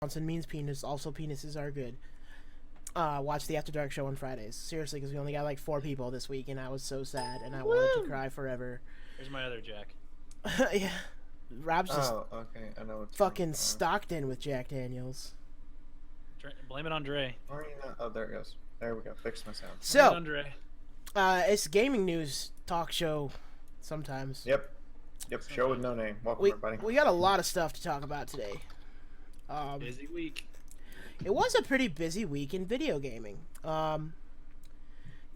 Johnson means penis. Also, penises are good. Watch the After Dark show on Fridays. Seriously, because we only got like 4 people this week, and I was so sad, and I wanted to cry forever. Here's my other Jack. Yeah. Rob's just okay. I know what's fucking Stockton with Jack Daniels. Blame it on Dre. Are you not? Oh, there it goes. There we go. Fixed my sound. So, Blame it on Dre. It's gaming news talk show sometimes. Yep. Show with no name. Welcome, everybody. We got a lot of stuff to talk about today. Busy week. It was a pretty busy week in video gaming. You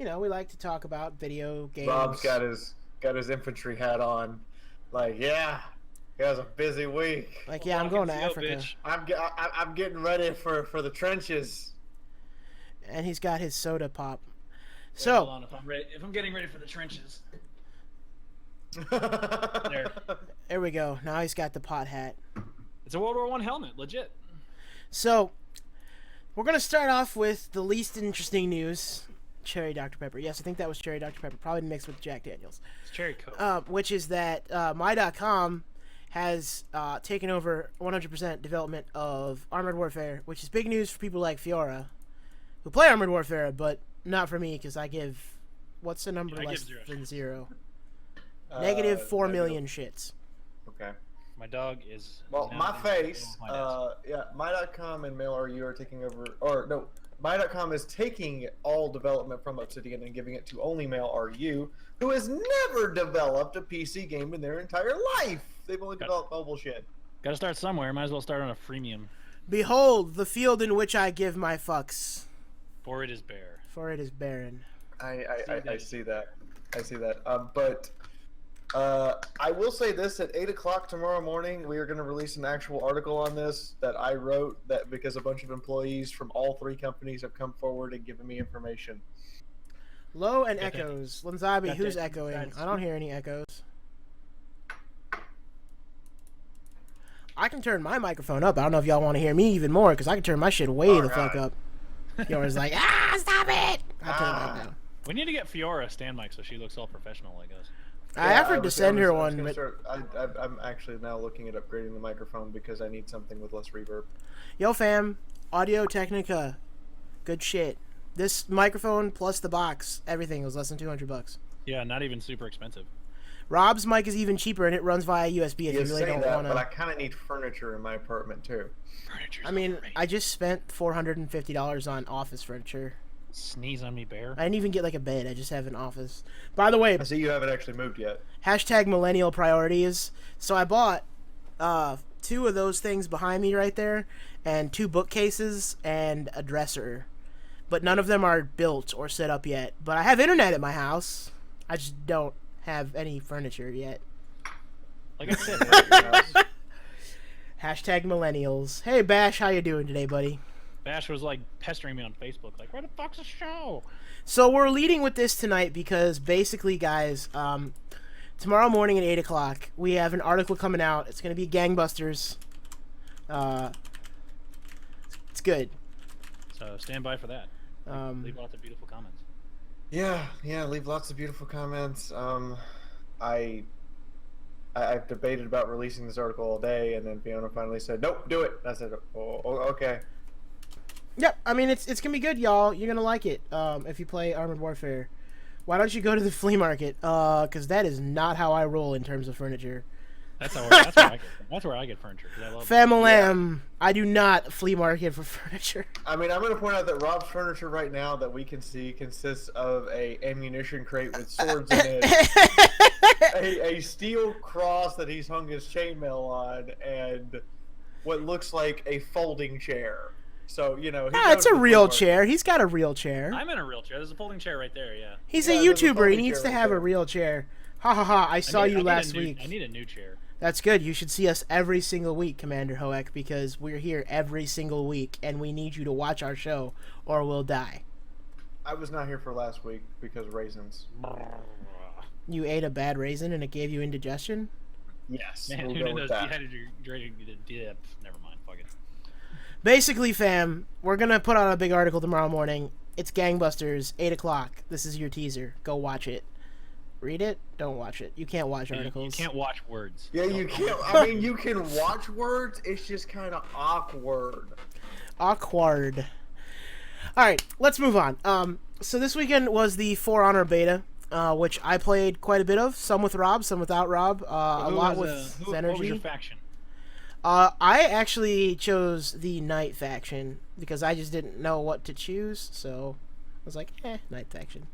know, we like to talk about video games. Rob's got his infantry hat on. Like, yeah, it was a busy week. Like, yeah, I'm going to Africa. Bitch. I'm getting ready for the trenches. And he's got his soda pop. Wait, So, hold on, if I'm getting ready for the trenches. there we go. Now he's got the pot hat. It's a World War I helmet, legit. So, we're going to start off with the least interesting news. Cherry Dr. Pepper. Yes, I think that was Cherry Dr. Pepper. Probably mixed with Jack Daniels. It's cherry coke. Which is that My.com has taken over 100% development of Armored Warfare, which is big news for people like Fiaura, who play Armored Warfare, but not for me, because I give... What's the number less than 0? Negative 4 million shits. Okay. My dog is... Well, my face, yeah, My.com and Mail.ru are taking over, or no, My.com is taking all development from Obsidian and giving it to only Mail.ru, who has never developed a PC game in their entire life. They've only developed mobile shit. Gotta start somewhere. Might as well start on a freemium. Behold, the field in which I give my fucks. For it is bare. For it is barren. I see that. I see that. But I will say this: at 8 o'clock tomorrow morning, we are going to release an actual article on this that I wrote. That because a bunch of employees from all 3 companies have come forward and given me information. Low and echoes. Linzabi, who's echoing? I don't hear any echoes. I can turn my microphone up. I don't know if y'all want to hear me even more, because I can turn my shit way the fuck up. Yours like, stop it! I turn it back down. We need to get Fiaura a stand mic so she looks all professional like us. I offered to send her one, but... I'm actually now looking at upgrading the microphone because I need something with less reverb. Yo, fam. Audio Technica. Good shit. This microphone plus the box, everything was less than $200. Yeah, not even super expensive. Rob's mic is even cheaper, and it runs via USB if you really don't want to... but I kind of need furniture in my apartment, too. I mean, I just spent $450 on office furniture. Sneeze on me, bear. I didn't even get like a bed. I just have an office. By the way, I see you haven't actually moved yet. Hashtag millennial priorities. So I bought 2 of those things behind me right there, and 2 bookcases and a dresser. But none of them are built or set up yet. But I have internet at my house. I just don't have any furniture yet. Like I said, Hashtag millennials. Hey Bash, how you doing today, buddy? Bash was like pestering me on Facebook, like, where the fuck's the show? So we're leading with this tonight because basically, guys, tomorrow morning at 8 o'clock, we have an article coming out. It's going to be gangbusters. It's good. So stand by for that. Leave lots of beautiful comments. Yeah, leave lots of beautiful comments. I've debated about releasing this article all day, and then Fiona finally said, nope, do it. I said, oh, okay. Yep, I mean, it's going to be good, y'all. You're going to like it if you play Armored Warfare. Why don't you go to the flea market? Because that is not how I roll in terms of furniture. That's where I get furniture. I love Famalam, I do not flea market for furniture. I mean, I'm going to point out that Rob's furniture right now that we can see consists of a ammunition crate with swords in it, a steel cross that he's hung his chainmail on, and what looks like a folding chair. So, you know... it's a real chair. He's got a real chair. I'm in a real chair. There's a folding chair right there, yeah. He's a YouTuber. He needs to have a real chair. Ha ha ha, I saw you last week. I need a new chair. That's good. You should see us every single week, Commander Hoek, because we're here every single week, and we need you to watch our show, or we'll die. I was not here for last week because raisins. You ate a bad raisin and it gave you indigestion? Yes. Man, who knows? Never mind. Fuck it. Basically, fam, we're going to put out a big article tomorrow morning. It's gangbusters, 8 o'clock. This is your teaser. Go watch it. read it, don't watch it. You can't watch articles. You can't watch words. Yeah, you can't. I mean, you can watch words. It's just kind of awkward. Awkward. All right, let's move on. So this weekend was the For Honor beta, which I played quite a bit of. Some with Rob, some without Rob. A lot with Zenergy. What was your faction? I actually chose the Knight faction because I just didn't know what to choose, so I was like, Knight faction.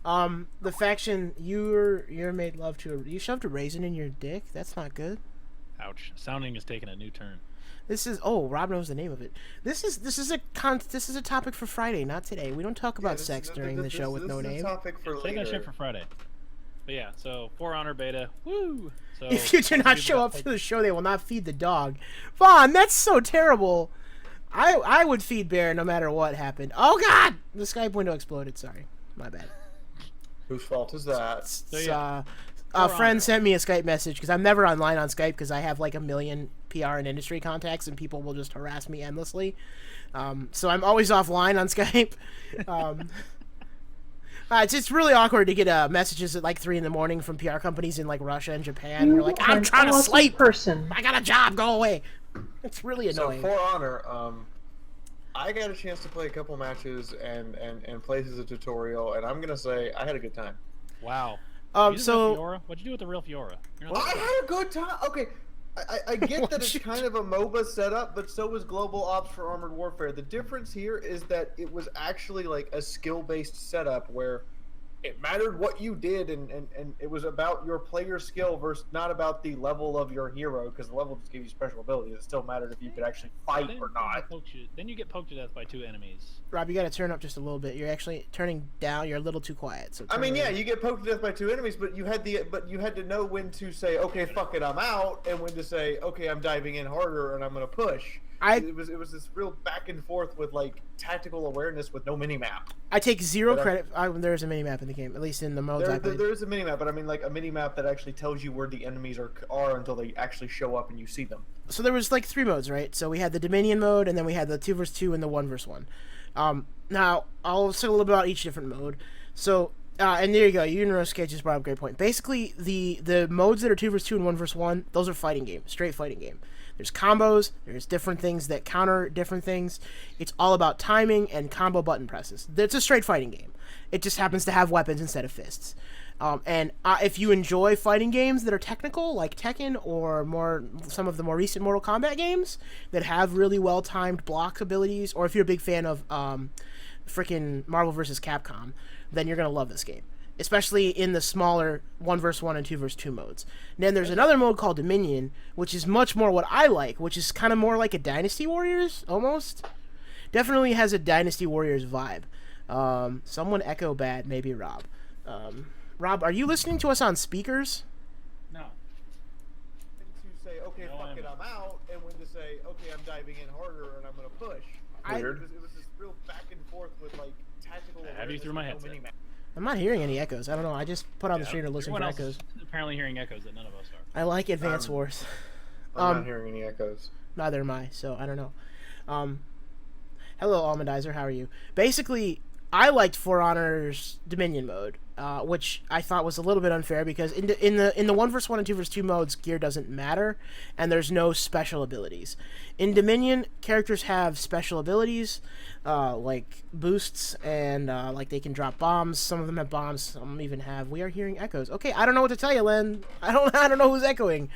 The faction you're made love to. You shoved a raisin in your dick? That's not good. Ouch! Sounding is taking a new turn. This is Rob knows the name of it. This is a topic for Friday, not today. We don't talk about sex during the show with no name. This is a topic for Take later. that shit for Friday. But yeah, so For Honor beta, woo! So if you do not show up to the show, they will not feed the dog. Vaughn, that's so terrible. I would feed Bear no matter what happened. Oh God, the Skype window exploded. Sorry, my bad. Whose fault is that? So, yeah. A friend sent me a Skype message because I'm never online on Skype because I have like 1 million PR and industry contacts and people will just harass me endlessly. So I'm always offline on Skype. It's really awkward to get messages at like 3 a.m. from PR companies in like Russia and Japan. And they're like, I'm trying to sleep. I got a job. Go away. It's really annoying. So For Honor, I got a chance to play a couple matches and play as a tutorial, and I'm gonna say I had a good time. Wow. So Fiaura? What'd you do with the real Fiaura? Well, I had a good time. Okay, I get that it's kind of a MOBA setup, but so is Global Ops for Armored Warfare. The difference here is that it was actually like a skill-based setup where it mattered what you did, and it was about your player skill versus not about the level of your hero, because the level just gave you special abilities. It still mattered if you could actually fight or not. Then you get poked to death by 2 enemies. Rob, you got to turn up just a little bit. You're actually turning down. You're a little too quiet. So I mean, yeah, you get poked to death by 2 enemies, but you had to know when to say, okay, fuck it, I'm out, and when to say, okay, I'm diving in harder and I'm gonna push. It was this real back and forth with like tactical awareness with no minimap. I take zero credit. There's a minimap in the game, at least in the modes I played. There is a minimap, but I mean like a minimap that actually tells you where the enemies are until they actually show up and you see them. So there was like 3 modes, right? So we had the Dominion mode, and then we had the 2 vs 2 and the 1 vs 1. Now I'll say a little bit about each different mode. So and there you go. Unirosuke just brought up a great point. Basically, the modes that are 2 vs 2 and 1 vs 1, those are fighting game, straight fighting game. There's combos, there's different things that counter different things. It's all about timing and combo button presses. It's a straight fighting game. It just happens to have weapons instead of fists. And if you enjoy fighting games that are technical, like Tekken or some of the more recent Mortal Kombat games that have really well-timed block abilities, or if you're a big fan of freaking Marvel vs. Capcom, then you're going to love this game. Especially in the smaller 1 vs 1 and 2 vs 2 modes. And then there's another mode called Dominion, which is much more what I like, which is kind of more like a Dynasty Warriors, almost. Definitely has a Dynasty Warriors vibe. Someone echo bad, maybe Rob. Rob, are you listening to us on speakers? No. To say, okay, No, fuck it, I'm out, and when to say, okay, I'm diving in harder and I'm gonna push. Weird. It was this real back and forth with like tactical. I have you through my headset. I'm not hearing any echoes. I don't know. I just put on the stream to listen for echoes. Apparently hearing echoes that none of us are. I like Advance Wars. I'm not hearing any echoes. Neither am I, so I don't know. Hello, Almondizer. How are you? Basically, I liked For Honor's Dominion mode, which I thought was a little bit unfair because in the 1 vs 1 and 2 vs 2 modes, gear doesn't matter, and there's no special abilities. In Dominion, characters have special abilities, like boosts, and like they can drop bombs. Some of them have bombs. Some even have. We are hearing echoes. Okay, I don't know what to tell you, Len. I don't know who's echoing.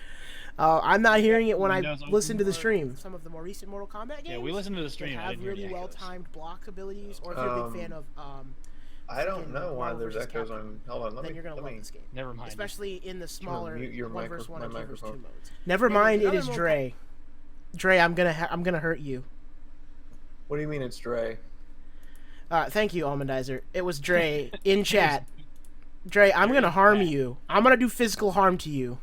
I'm not hearing it when I listen to the stream. Some of the more recent Mortal Kombat games. Yeah, we listen to the stream. Have really well-timed block abilities, or if you're a big fan of. I don't know why there's echoes on. Hold on, let me. Love this game. Never mind. Especially in the smaller 1 vs 1 and 2 vs 2 modes. modes. Never mind, it is Dre. Dre, I'm gonna hurt you. What do you mean it's Dre? Thank you, Almondizer. It was Dre in chat. Dre, I'm gonna harm you. I'm gonna do physical harm to you.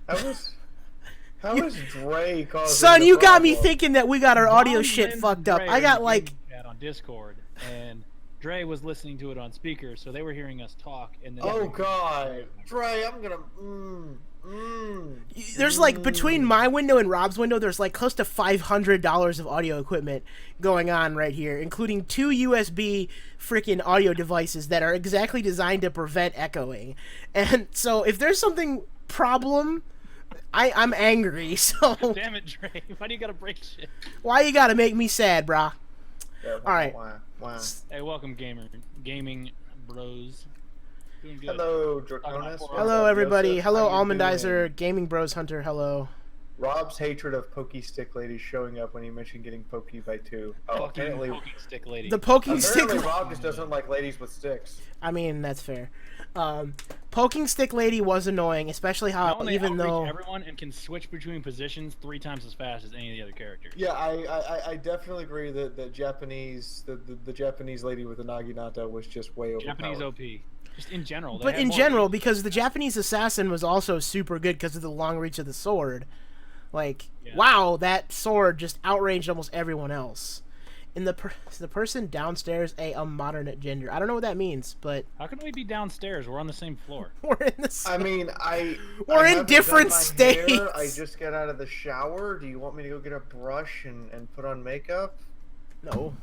How is Dre causing Son, you got me problem? thinking that we got our audio shit fucked up. I got like on Discord, and Dre was listening to it on speaker, so they were hearing us talk. And then Oh God, Dre, I'm gonna. There's like between my window and Rob's window, there's like close to $500 of audio equipment going on right here, including 2 USB freaking audio devices that are exactly designed to prevent echoing. And so if there's something problem, I'm angry. So damn it, Dre, why do you gotta break shit? Why you gotta make me sad, brah? Yeah, All right. Wow. Hey, welcome, gaming bros. Doing good. Hello, Draconis. Hello, everybody. Joseph. Hello, How you Almondizer, doing? Gaming Bros Hunter. Hello. Rob's hatred of Pokey Stick Lady showing up when he mentioned getting pokey by 2. Oh, Fucking apparently, poking stick lady. The poking stick. apparently Rob just doesn't like ladies with sticks. I mean, that's fair. Poking stick lady was annoying, especially how Not only even outreach though everyone and can switch between positions 3 times as fast as any of the other characters. Yeah, I definitely agree that the Japanese the Japanese lady with the naginata was just way overpowered. Japanese OP. Just in general. but in general, because the Japanese assassin was also super good because of the long reach of the sword. Like, Yeah. wow, that sword just outranged almost everyone else. And the person downstairs a modern gender. I don't know what that means, but How can we be downstairs? We're on the same floor. we're in the I mean, We're I in haven't different done my hair. states. I just got out of the shower. Do you want me to go get a brush and put on makeup? No.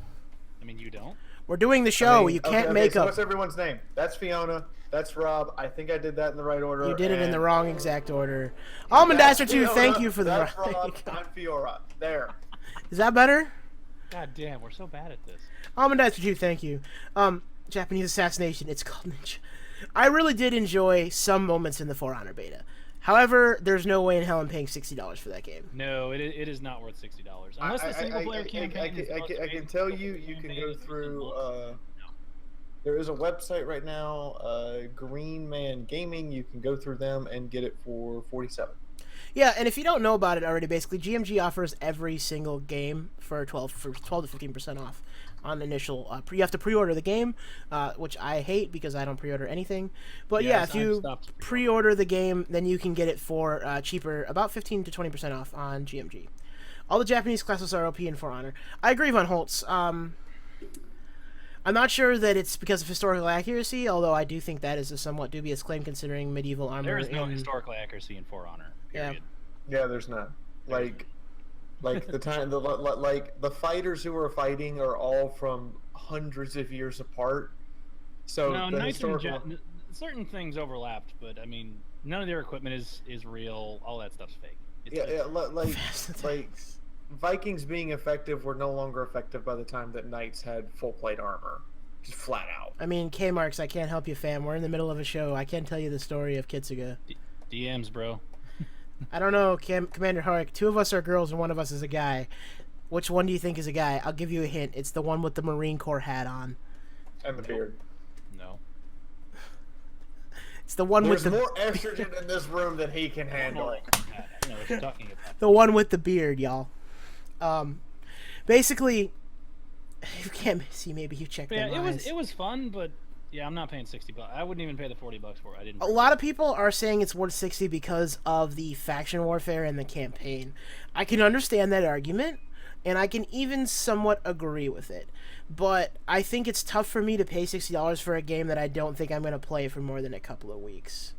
I mean, you don't? We're doing the show. I mean, You can't okay, make so up. what's everyone's name? That's Fiona. That's Rob. I think I did that in the right order. You did it in the and wrong exact order. Almondizer 2, Fiona, thank you for the that's right. Rob. I'm Fiora. There. Is that better? God damn, we're so bad at this. Almondizer 2, thank you. Japanese assassination, it's called ninja. I really did enjoy some moments in the For Honor beta. However, there's no way in hell I'm paying $60 for that game. No, it is not worth $60. Unless the single player campaign is I can tell you, you can go through. There is a website right now, Green Man Gaming. You can go through them and get it for $47. Yeah, and if you don't know about it already, basically GMG offers every single game for 12 to 15% off on initial. You have to pre-order the game, which I hate because I don't pre-order anything. But yeah, Yes, if you I've stopped pre-order the game, then you can get it for cheaper, about 15 to 20% off on GMG. All the Japanese classes are OP in For Honor. I agree, Von Holtz. I'm not sure that it's because of historical accuracy, although I do think that is a somewhat dubious claim considering medieval armor. There is no in... historical accuracy in For Honor. Period. Yeah, there's not. Like the time, like the fighters who are fighting are all from hundreds of years apart. So No, the Knights historical. certain things overlapped, but I mean, none of their equipment is real. All that stuff's fake. Yeah, like Vikings being effective were no longer effective by the time that Knights had full plate armor, just flat out. I mean, K-Marks, I can't help you, fam. We're in the middle of a show. I can't tell you the story of Kitsuga. DMs, bro. I don't know, Commander Harik. 2 of us are girls and 1 of us is a guy. Which one do you think is a guy? I'll give you a hint. It's the one with the Marine Corps hat on. And the beard. No. It's the one There's with the more estrogen in this room than he can handle. I don't know what you're talking about. the one with the beard, y'all. Basically, you can't see. Maybe you checked Yeah, them eyes. it was fun, but yeah, I'm not paying $60. I wouldn't even pay the $40 for it. I didn't. A lot of people are saying it's worth $60 because of the faction warfare and the campaign. I can understand that argument, and I can even somewhat agree with it. But I think it's tough for me to pay $60 for a game that I don't think I'm going to play for more than a couple of weeks.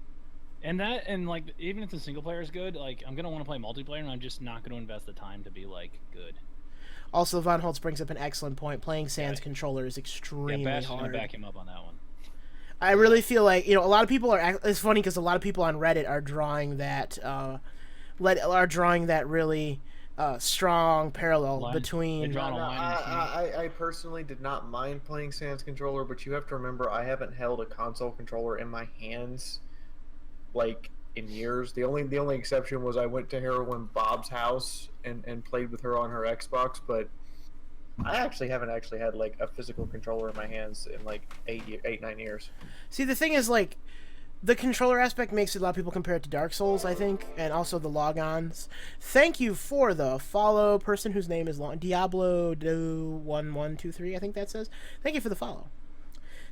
And like, even if the single player is good, like, I'm gonna want to play multiplayer, and I'm just not gonna invest the time to be like good. Also, Von Holtz brings up an excellent point. Playing Sans Yeah. controller is extremely Yeah, Bash gonna hard. back him up on that one. I really feel like, a lot of people are. It's funny because a lot of people on Reddit are drawing that, really strong parallel Line. between. They're drawing a line in the sand. I personally did not mind playing Sans controller, but you have to remember I haven't held a console controller in my hands like in years. The only exception was I went to Heroine Bob's house and played with her on her Xbox, but I haven't had like a physical controller in my hands in like 9 years. See, the thing is, like, the controller aspect makes a lot of people compare it to Dark Souls, I think, and also the logons. Thank you for the follow, person whose name is long Diablo Do 1123, I think that says. Thank you for the follow.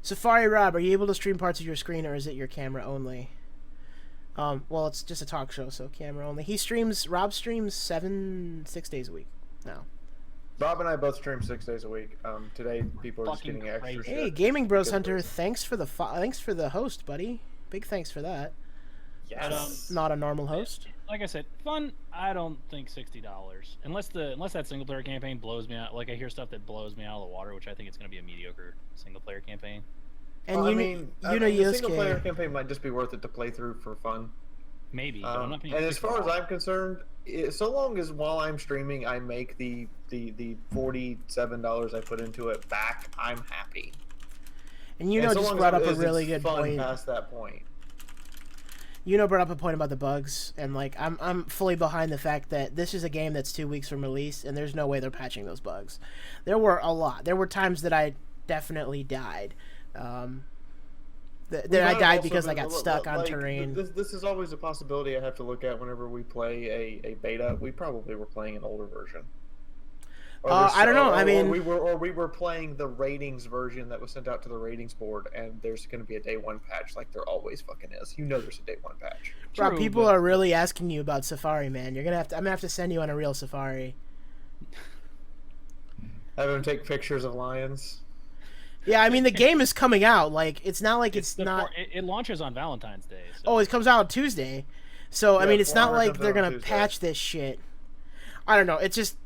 Safari Rob, are you able to stream parts of your screen, or is it your camera only? Well, it's just a talk show, so camera only. Rob streams 6 days a week now. Bob and I both stream 6 days a week. Today people are just Fucking getting extra crazy. shit. Hey, Gaming Bros Good Hunter, person. thanks for the host, buddy. Big thanks for that. Yes. Not a normal host. Like I said, fun. I don't think $60 unless that single player campaign blows me out. Like I hear stuff that blows me out of the water, which I think it's going to be a mediocre single player campaign. And Well, you know, the single player campaign might just be worth it to play through for fun. Maybe, but I'm not paying. And as far as I'm concerned, so long as while I'm streaming, I make the $47 I put into it back, I'm happy. And you know, so just brought up a it's really good fun point. Past that point. You know, brought up a point about the bugs, and like I'm fully behind the fact that this is a game that's 2 weeks from release, and there's no way they're patching those bugs. There were a lot. There were times that I definitely died. That I died because I got stuck on terrain. This is always a possibility I have to look at whenever we play a beta. We probably were playing an older version. I don't know. I mean, we were playing the ratings version that was sent out to the ratings board, and there's going to be a day one patch, like there always fucking is. You know, there's a day one patch. Rob, people are really asking you about Safari, man. I'm gonna have to send you on a real Safari. Have him take pictures of lions. Yeah, I mean the game is coming out. Like it's not like it's not. It launches on Valentine's Day. So. Oh, it comes out on Tuesday. So I mean, it's not like they're gonna patch this shit. I don't know. It's just.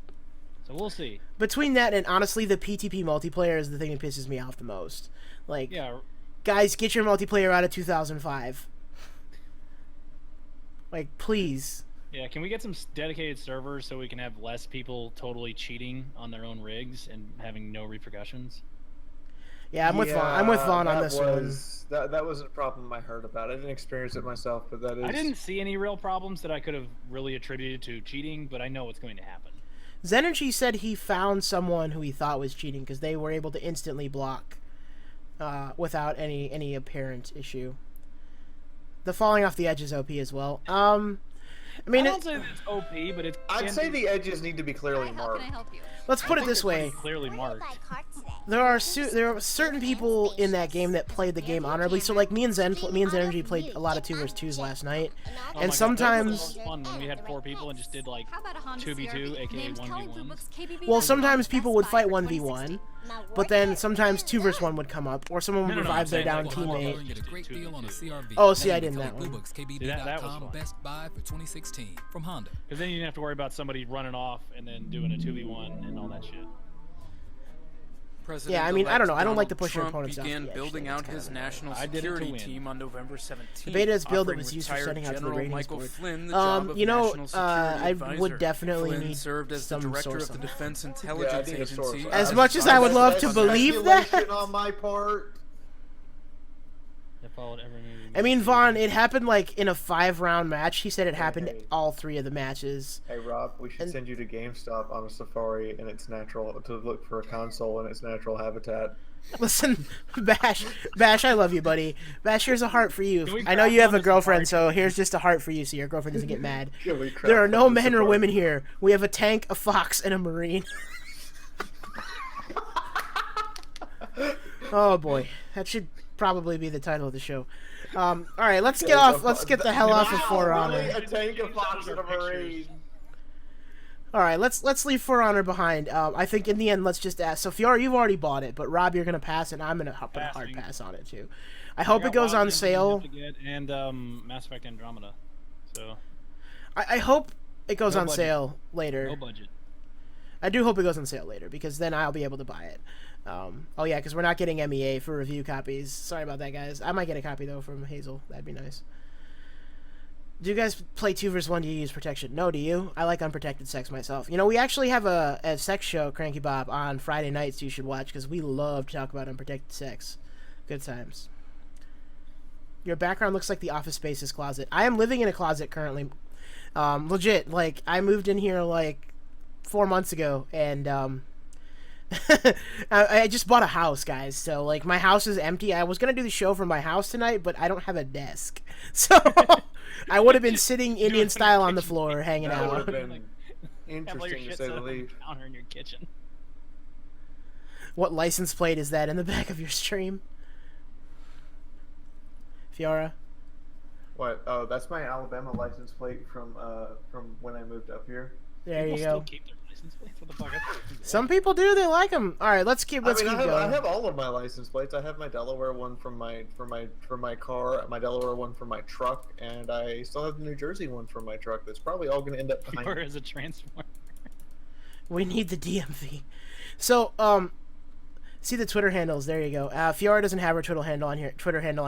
So we'll see. Between that and honestly, the PTP multiplayer is the thing that pisses me off the most. Like, guys, get your multiplayer out of 2005. Like, please. Yeah, can we get some dedicated servers so we can have less people totally cheating on their own rigs and having no repercussions? Yeah, I'm with Vaughn on this one. That was a problem I heard about. I didn't experience it myself, but that is. I didn't see any real problems that I could have really attributed to cheating, but I know what's going to happen. Zenergy said he found someone who he thought was cheating because they were able to instantly block without any apparent issue. The falling off the edge is OP as well. I mean, I don't say that it's OP, but it's. I'd say the edges need to be clearly marked. Let's put it this way. Clearly marked. There are certain people in that game that played the game honorably. So like me and Zenergy played a lot of 2 vs 2s last night, and sometimes. That was fun when we had 4 people and just did like 2v2, aka 1v1. Well, sometimes people would fight 1v1, but then sometimes 2 vs 1 would come up, or someone would revive their down teammate. Oh, see, I didn't that one. That was fun. Best Buy for 2016 from Honda. Because then you didn't have to worry about somebody running off and then doing a 2v1 and all that shit. Yeah, I mean, I don't know. I don't like to push your opponents Trump began off building out his national security team on November 17th. The beta is build that was used for setting out the ratings board. You know, I would definitely need served as the some director source of the on that. Defense Intelligence Agency. As much as I would love to believe that. On my part. I mean, Vaughn, it happened like in a 5-round match. He said it happened all 3 of the matches. Hey Rob, we should send you to GameStop on a Safari in its natural to look for a console in its natural habitat. Listen, Bash, I love you, buddy. Bash, here's a heart for you. I know you have a girlfriend, so here's just a heart for you, so your girlfriend doesn't get mad. There are no men or women here. We have a tank, a fox, and a marine. Oh boy, that should probably be the title of the show. All right, let's get off. Let's get the hell off of For Honor. A tank, a fox, and a marine. All right, let's leave For Honor behind. I think in the end, let's just ask. So Fiaura, you've already bought it, but Rob, you're gonna pass, and I'm gonna put a hard pass on it too. I hope it goes on sale. And Mass Effect Andromeda. So. I hope it goes on sale later. No budget. I do hope it goes on sale later because then I'll be able to buy it. Oh yeah, because we're not getting MEA for review copies. Sorry about that, guys. I might get a copy though from Hazel. That'd be nice. Do you guys play 2 vs 1? Do you use protection? No, do you? I like unprotected sex myself. You know, we actually have a sex show, Cranky Bob, on Friday nights you should watch because we love to talk about unprotected sex. Good times. Your background looks like the Office Space's closet. I am living in a closet currently. Legit, like, I moved in here like 4 months ago, and I just bought a house, guys. So, like, my house is empty. I was going to do the show from my house tonight, but I don't have a desk. So, I would have been sitting Indian style on the floor, hanging That out. would have been interesting to say the least. Counter in your kitchen. What license plate is that in the back of your stream? Fiaura? What? Oh, that's my Alabama license plate from when I moved up here. There People you still go. keep their license license plates? What the fuck? Some people do. They like them. All right, let's keep going. I have all of my license plates. I have my Delaware one from my car, my Delaware one for my truck, and I still have the New Jersey one for my truck. That's probably all going to end up behind. Or as a transformer. We need the DMV. So, see the Twitter handles. There you go. Fiaura doesn't have her Twitter handle on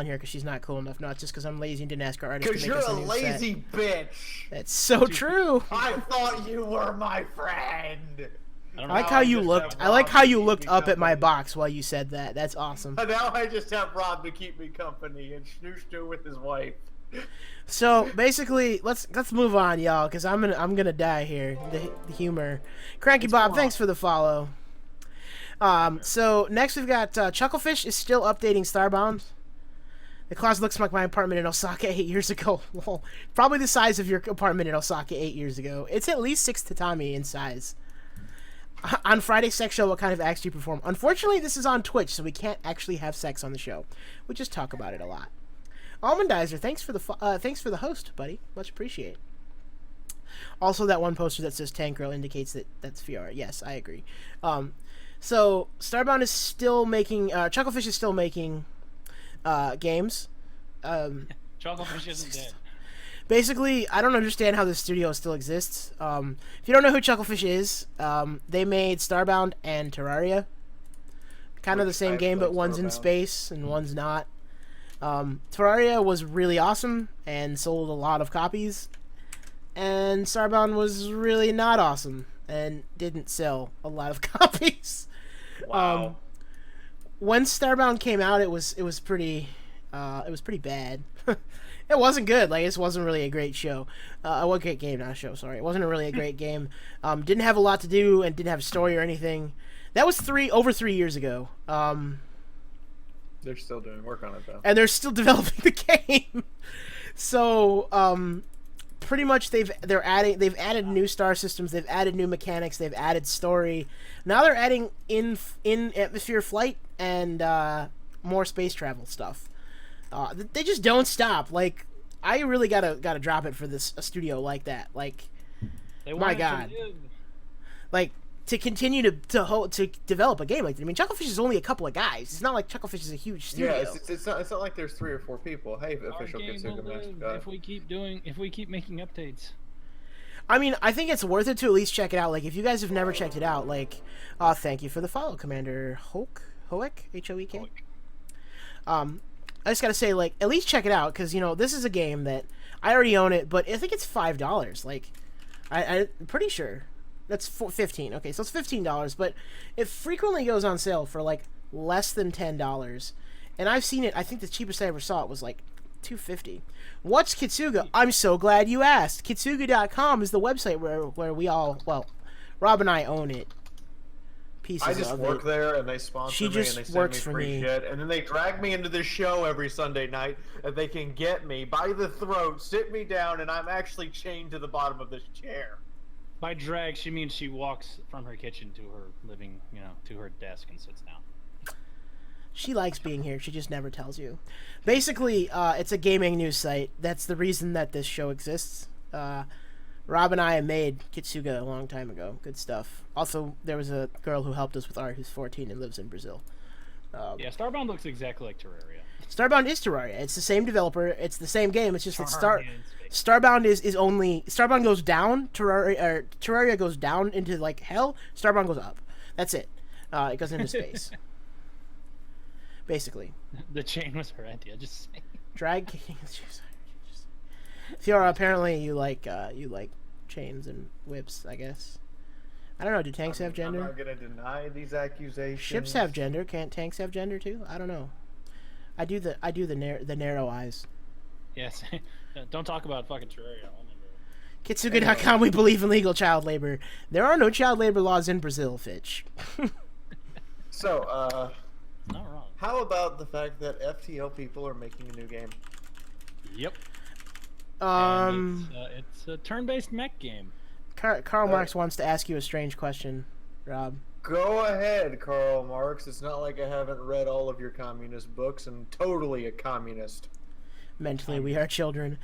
here because she's not cool enough. Not just because I'm lazy and didn't ask our artist to make us a new set. Because you're a lazy bitch. That's so true. I thought you were my friend. I like how you looked. I like how you looked up at my box while you said that. That's awesome. Now I just have Rob to keep me company and Snooster with his wife. So basically, let's move on, y'all, because I'm gonna die here. The humor. Cranky Bob, thanks for the follow. So next we've got Chucklefish is still updating Starbound. The closet looks like my apartment in Osaka 8 years ago. Well, probably the size of your apartment in Osaka 8 years ago. It's at least 6 tatami in size. On Friday's sex show, what kind of acts do you perform? Unfortunately, this is on Twitch, so we can't actually have sex on the show. We just talk about it a lot. Almondizer, thanks for the host, buddy. Much appreciated. Also, that one poster that says Tank Girl indicates that that's Fiaura. Yes, I agree. So Starbound is still making. Chucklefish is still making games. Chucklefish isn't dead. Basically, I don't understand how this studio still exists. If you don't know who Chucklefish is, they made Starbound and Terraria. Kind of the same game, but one's in space and one's not. Terraria was really awesome and sold a lot of copies, and Starbound was really not awesome and didn't sell a lot of copies. Wow. When Starbound came out, it was pretty bad. It wasn't good. Like, this wasn't really a great show. A great game, not a show. Sorry, it wasn't really a great game. Didn't have a lot to do and didn't have a story or anything. That was over 3 years ago. They're still doing work on it though, and they're still developing the game. So, pretty much they've added new star systems, they've added new mechanics, they've added story. Now they're adding in atmosphere flight and more space travel stuff. They just don't stop. Like, I really gotta drop it for a studio like that. Like, my God, like, to continue to develop a game like that. I mean, Chucklefish is only a couple of guys. It's not like Chucklefish is a huge studio. Yeah, it's not like there's 3 or 4 people. Hey, official Kitsuga Master. If we keep making updates. I mean, I think it's worth it to at least check it out. Like, if you guys have never checked it out, like, thank you for the follow, Commander Hoek, H-O-E-K. I just gotta say, like, at least check it out, because, you know, this is a game that I already own it, but I think it's $5. Like, I'm pretty sure. That's $15. Okay, so it's $15, but it frequently goes on sale for, like, less than $10. And I've seen it, I think the cheapest I ever saw it was, like, $2.50. What's Kitsuga? I'm so glad you asked. Kitsuga.com is the website where we all, well, Rob and I own it. I just work there, and they sponsor me, and they send me free shit, and then they drag me into this show every Sunday night, and they can get me by the throat, sit me down, and I'm actually chained to the bottom of this chair. By drag, she means she walks from her kitchen to her living, to her desk and sits down. She likes being here. She just never tells you. Basically, it's a gaming news site. That's the reason that this show exists. Rob and I made Kitsuga a long time ago. Good stuff. Also, there was a girl who helped us with art who's 14 and lives in Brazil. Yeah, Starbound looks exactly like Terraria. Starbound is Terraria. It's the same developer. It's the same game. It's just that Starbound is only Starbound goes down. Terraria goes down into like hell. Starbound goes up. That's it. It goes into space. Basically. The chain was her idea. Just saying. Drag kicking. Fiaura, apparently you like chains and whips, I guess. I don't know. Do tanks have gender? I'm not gonna deny these accusations. Ships have gender. Can't tanks have gender too? I don't know. I do the narrow eyes. Yes. Don't talk about fucking Terraria. Kitsuga.com, we believe in legal child labor. There are no child labor laws in Brazil, Fitch. So, not wrong. How about the fact that FTL people are making a new game? Yep. It's a turn-based mech game. Karl Marx wants to ask you a strange question, Rob. Go ahead, Karl Marx. It's not like I haven't read all of your communist books and totally a communist. Mentally, we are children.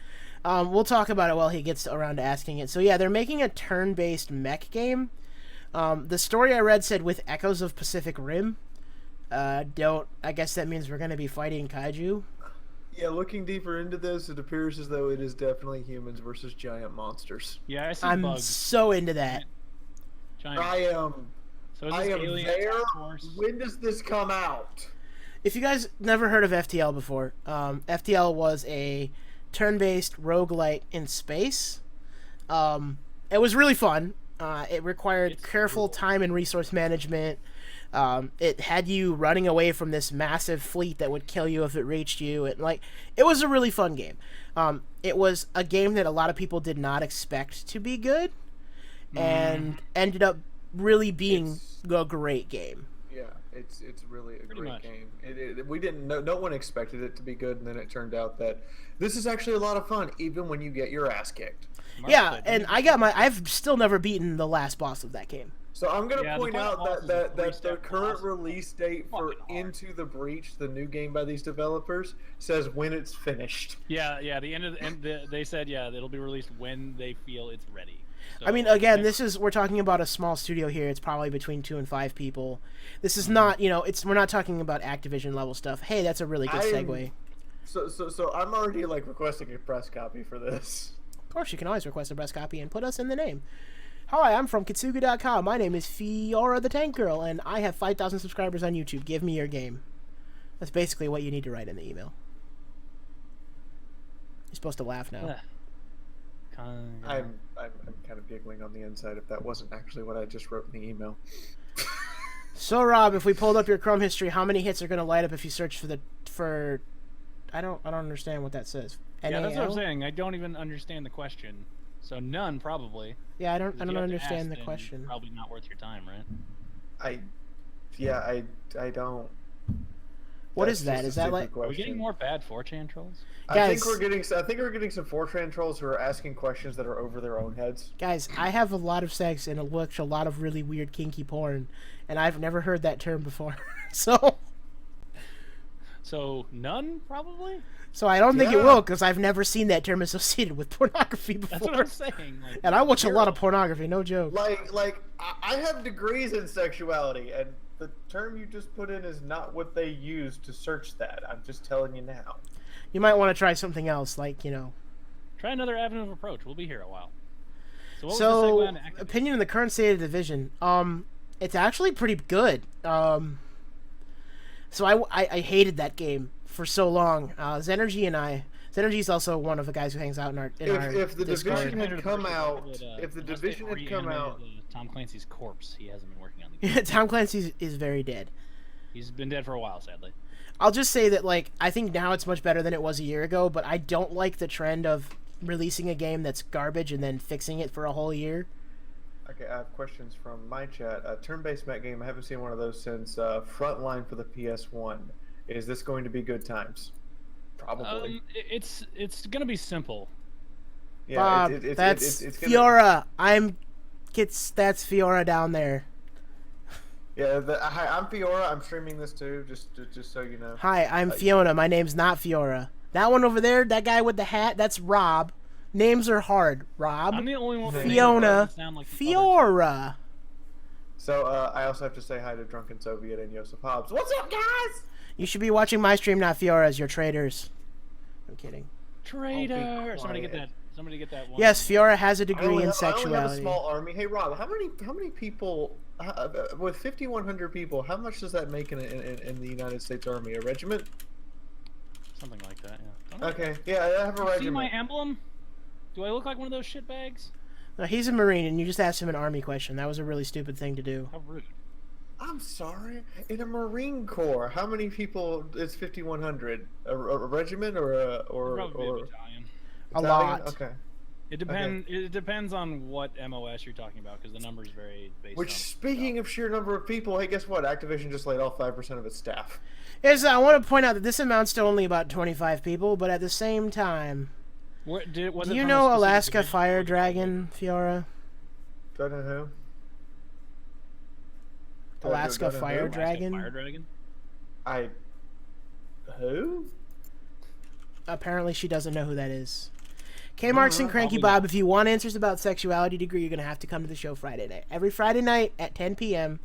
We'll talk about it while he gets around to asking it. So yeah, they're making a turn-based mech game. The story I read said with echoes of Pacific Rim. I guess that means we're going to be fighting kaiju. Yeah, looking deeper into this, it appears as though it is definitely humans versus giant monsters. Yeah, I see I'm bugs. so into that. Giant. I am. So is I this am Alien there. Task Force? When does this come out? If you guys never heard of FTL before, FTL was a turn-based roguelike in space. It was really fun. It required careful time and resource management. It had you running away from this massive fleet that would kill you if it reached you. It was a really fun game. It was a game that a lot of people did not expect to be good, and ended up really being a great game. Yeah, it's really a Pretty great much. game. We didn't. No one expected it to be good, and then it turned out that this is actually a lot of fun, even when you get your ass kicked. Yeah, and I've still never beaten the last boss of that game. So I'm going to Yeah, the point final out boss is a that the three-step current boss. release date for Fucking hard. Into the Breach, the new game by these developers, says when it's finished. Yeah. The end of they said it'll be released when they feel it's ready. So, I mean, again, we're talking about a small studio here. It's probably between 2 and 5 people. This is not, we're not talking about Activision level stuff. Hey, that's a really good segue. So I'm already requesting a press copy for this. Of course, you can always request a press copy and put us in the name. Hi, I'm from Kitsuga.com. My name is fiaurathetankgirl, and I have 5,000 subscribers on YouTube. Give me your game. That's basically what you need to write in the email. You're supposed to laugh now. I'm kind of giggling on the inside if that wasn't actually what I just wrote in the email. So, Rob, if we pulled up your Chrome history, how many hits are going to light up if you search for I don't understand what that says. Yeah, that's what I'm NAL? saying. I don't even understand the question. So none, probably. Yeah, I don't If you have to understand ask, the then question. Probably not worth your time, right? I don't. What That's is that? just a Is that stupid like? Are we question. getting more bad 4chan trolls? I think Guys- we're getting some 4chan trolls who are asking questions that are over their own heads. Guys, I have a lot of sex and watch a lot of really weird kinky porn, and I've never heard that term before. So none, probably. So I don't think it Yeah. will, because I've never seen that term associated with pornography That's before. what I'm saying. Like, And I watch a lot zero. of pornography, no joke. I have degrees in sexuality, and the term you just put in is not what they use to search that. I'm just telling you now. You might want to try something else, Try another avenue of approach. We'll be here a while. So what was the So, segue on to Activision? opinion on the current state of the division. It's actually pretty good. So I hated that game for so long. Zenergy's also one of the guys who hangs out in our If the Discord. division had come out, Unless if the they division had come out, reanimated, Tom Clancy's corpse. He hasn't been working on the game. Tom Clancy is very dead. He's been dead for a while, sadly. I'll just say that I think now it's much better than it was a year ago, but I don't like the trend of releasing a game that's garbage and then fixing it for a whole year. okay, I have questions from my chat. Turn-based mech game. I haven't seen one of those since Frontline for the PS1. Is this going to be good times? Probably. It's gonna be simple. Yeah, Bob, that's Fiaura. That's Fiaura down there. Yeah, hi, I'm Fiaura. I'm streaming this too, just so you know. Hi, I'm Fiona. My name's not Fiaura. That one over there, that guy with the hat, that's Rob. Names are hard. Rob, I'm the only one. Fiona, Sound like Fiaura. So I also have to say hi to Drunken Soviet and Yosef Hobbs. What's up, guys? You should be watching my stream, not Fiora's. You're traitors. I'm kidding. Traitor! Oh, Somebody get quiet. that. Somebody get that one. Yes, Fiora has a I degree only in have a sexuality. small army. Hey, Rob, how many people with 5,100 people? How much does that make in the United States Army? A regiment? Something like that. Yeah. Don't I- Okay, yeah, I have a You see my regiment. emblem? Do I look like one of those shitbags? No, he's a Marine, and you just asked him an army question. That was a really stupid thing to do. How rude. I'm sorry. In a Marine Corps, how many people is 5,100? A regiment or Probably a battalion. A battalion? lot. Okay. It depends on what MOS you're talking about because the numbers vary based Which, on. speaking of sheer number of people, hey, guess what? Activision just laid off 5% of its staff. I want to point out that this amounts to only about 25 people, but at the same time, Was do it you from a know specific Alaska division? Fire Dragon, Fiora? Do I know who? Alaska Do I know who? Fire Alaska Dragon? Fire Dragon? Who? Apparently she doesn't know who that is. K-Marks and Cranky I'll be Bob, if you want answers about sexuality degree, you're going to have to come to the show Friday night. Every Friday night at 10 p.m.,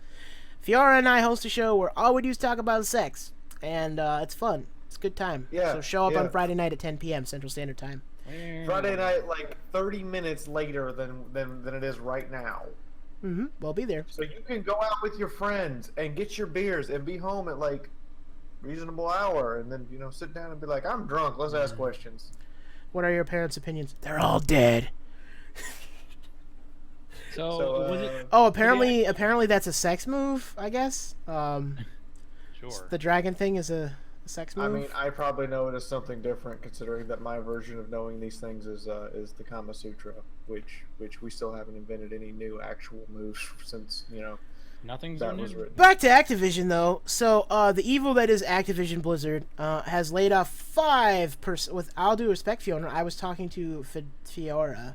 Fiaura and I host a show where all we do is talk about sex. And it's fun. It's a good time. Yeah, So show up yeah. on Friday night at 10 p.m. Central Standard Time. Friday night, like 30 minutes later than it is right now. Mm-hmm. We'll be there. So you can go out with your friends and get your beers and be home at like reasonable hour, and then sit down and be like, I'm drunk. Let's ask questions. What are your parents' opinions? They're all dead. So was it? Oh, apparently that's a sex move, I guess. Sure. The dragon thing is a sex move. I mean, I probably know it as something different, considering that my version of knowing these things is the Kama Sutra, which we still haven't invented any new actual moves since Nothing's that new. was written. Back to Activision, though. So, the evil that is Activision Blizzard has laid off 5%. With all due respect, Fiona, I was talking to Fiaura.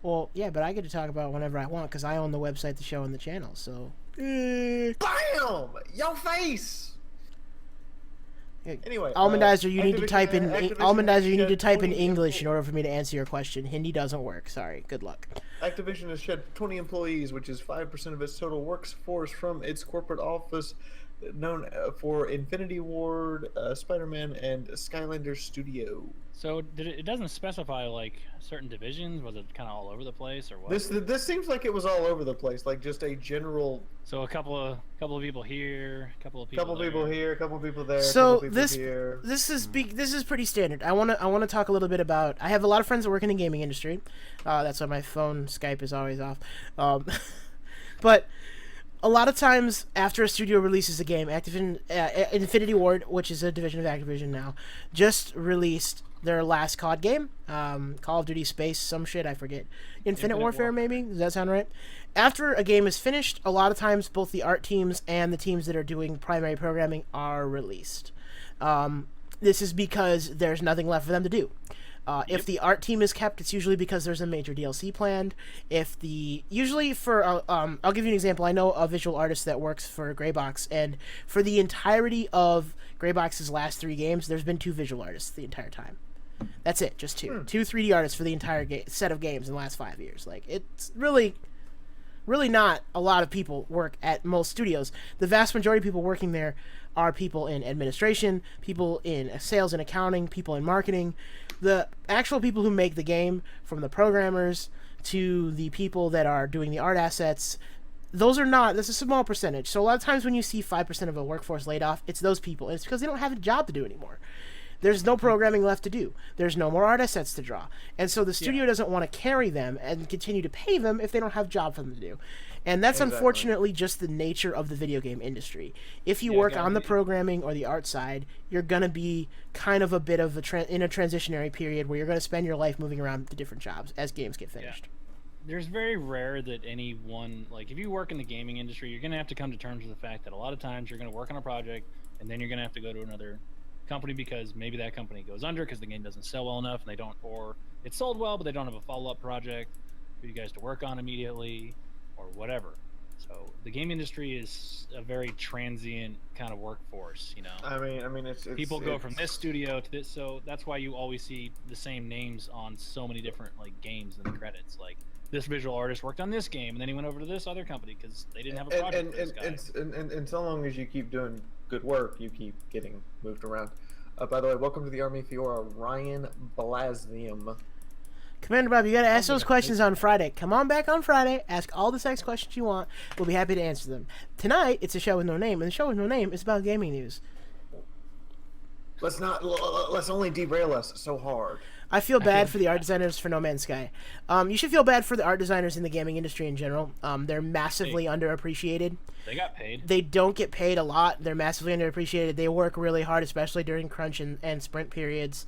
Well, yeah, but I get to talk about it whenever I want because I own the website, the show, and the channel. So, Bam! Your face. Anyway, Almondizer, you need to type in Activision Almondizer. You need to shed type in 20 English in order for me to answer your question. Hindi doesn't work. Sorry. Good luck. Activision has shed 20 employees, which is 5% of its total workforce, from its corporate office, known for Infinity Ward, Spider-Man, and Skylander Studio. So it doesn't specify like certain divisions? Was it kind of all over the place or what? This seems like it was all over the place, like just a general. So a couple of people here, a couple of people Couple there. people here, couple people there. So couple people here. this is pretty standard. I want to talk a little bit about. I have a lot of friends that work in the gaming industry. That's why my phone Skype is always off. But a lot of times after a studio releases a game, Activision, Infinity Ward, which is a division of Activision now, just released their last COD game, Call of Duty Space, some shit, I forget. Infinite Warfare, maybe? Does that sound right? After a game is finished, a lot of times both the art teams and the teams that are doing primary programming are released. This is because there's nothing left for them to do. If the art team is kept, it's usually because there's a major DLC planned. Usually for, I'll give you an example. I know a visual artist that works for Greybox, and for the entirety of Greybox's last 3 games, there's been 2 visual artists the entire time. That's it, just 2. 2 3D artists for the entire set of games in the last 5 years. Like, it's really not a lot of people work at most studios. The vast majority of people working there are people in administration, people in sales and accounting, people in marketing. The actual people who make the game, from the programmers to the people that are doing the art assets, that's a small percentage. So a lot of times when you see 5% of a workforce laid off, it's those people. And it's because they don't have a job to do anymore. There's no programming left to do. There's no more art assets to draw. And so the studio doesn't want to carry them and continue to pay them if they don't have a job for them to do. And that's unfortunately just the nature of the video game industry. If you work on the programming or the art side, you're going to be kind of a bit of in a transitionary period where you're going to spend your life moving around to different jobs as games get finished. There's very rare that anyone, like if you work in the gaming industry, you're going to have to come to terms with the fact that a lot of times you're going to work on a project and then you're going to have to go to another company because maybe that company goes under because the game doesn't sell well enough and they don't, or it sold well but they don't have a follow-up project for you guys to work on immediately or whatever. So the game industry is a very transient kind of workforce, I mean it's people go from this studio to this, so that's why you always see the same names on so many different like games in the credits. Like this visual artist worked on this game and then he went over to this other company because they didn't have a project for this guy. And so long as you keep doing good work, you keep getting moved around. By the way, welcome to the Army, Fiaura, Ryan Blasnium. Commander Bob, you got to ask those questions on Friday. Come on back on Friday. Ask all the sex questions you want. We'll be happy to answer them. Tonight, it's a show with no name, and the show with no name is about gaming news. Let's only derail us so hard. I feel bad for the art designers for No Man's Sky. You should feel bad for the art designers in the gaming industry in general. They're massively underappreciated. They got paid. They don't get paid a lot. They're massively underappreciated. They work really hard, especially during crunch and sprint periods.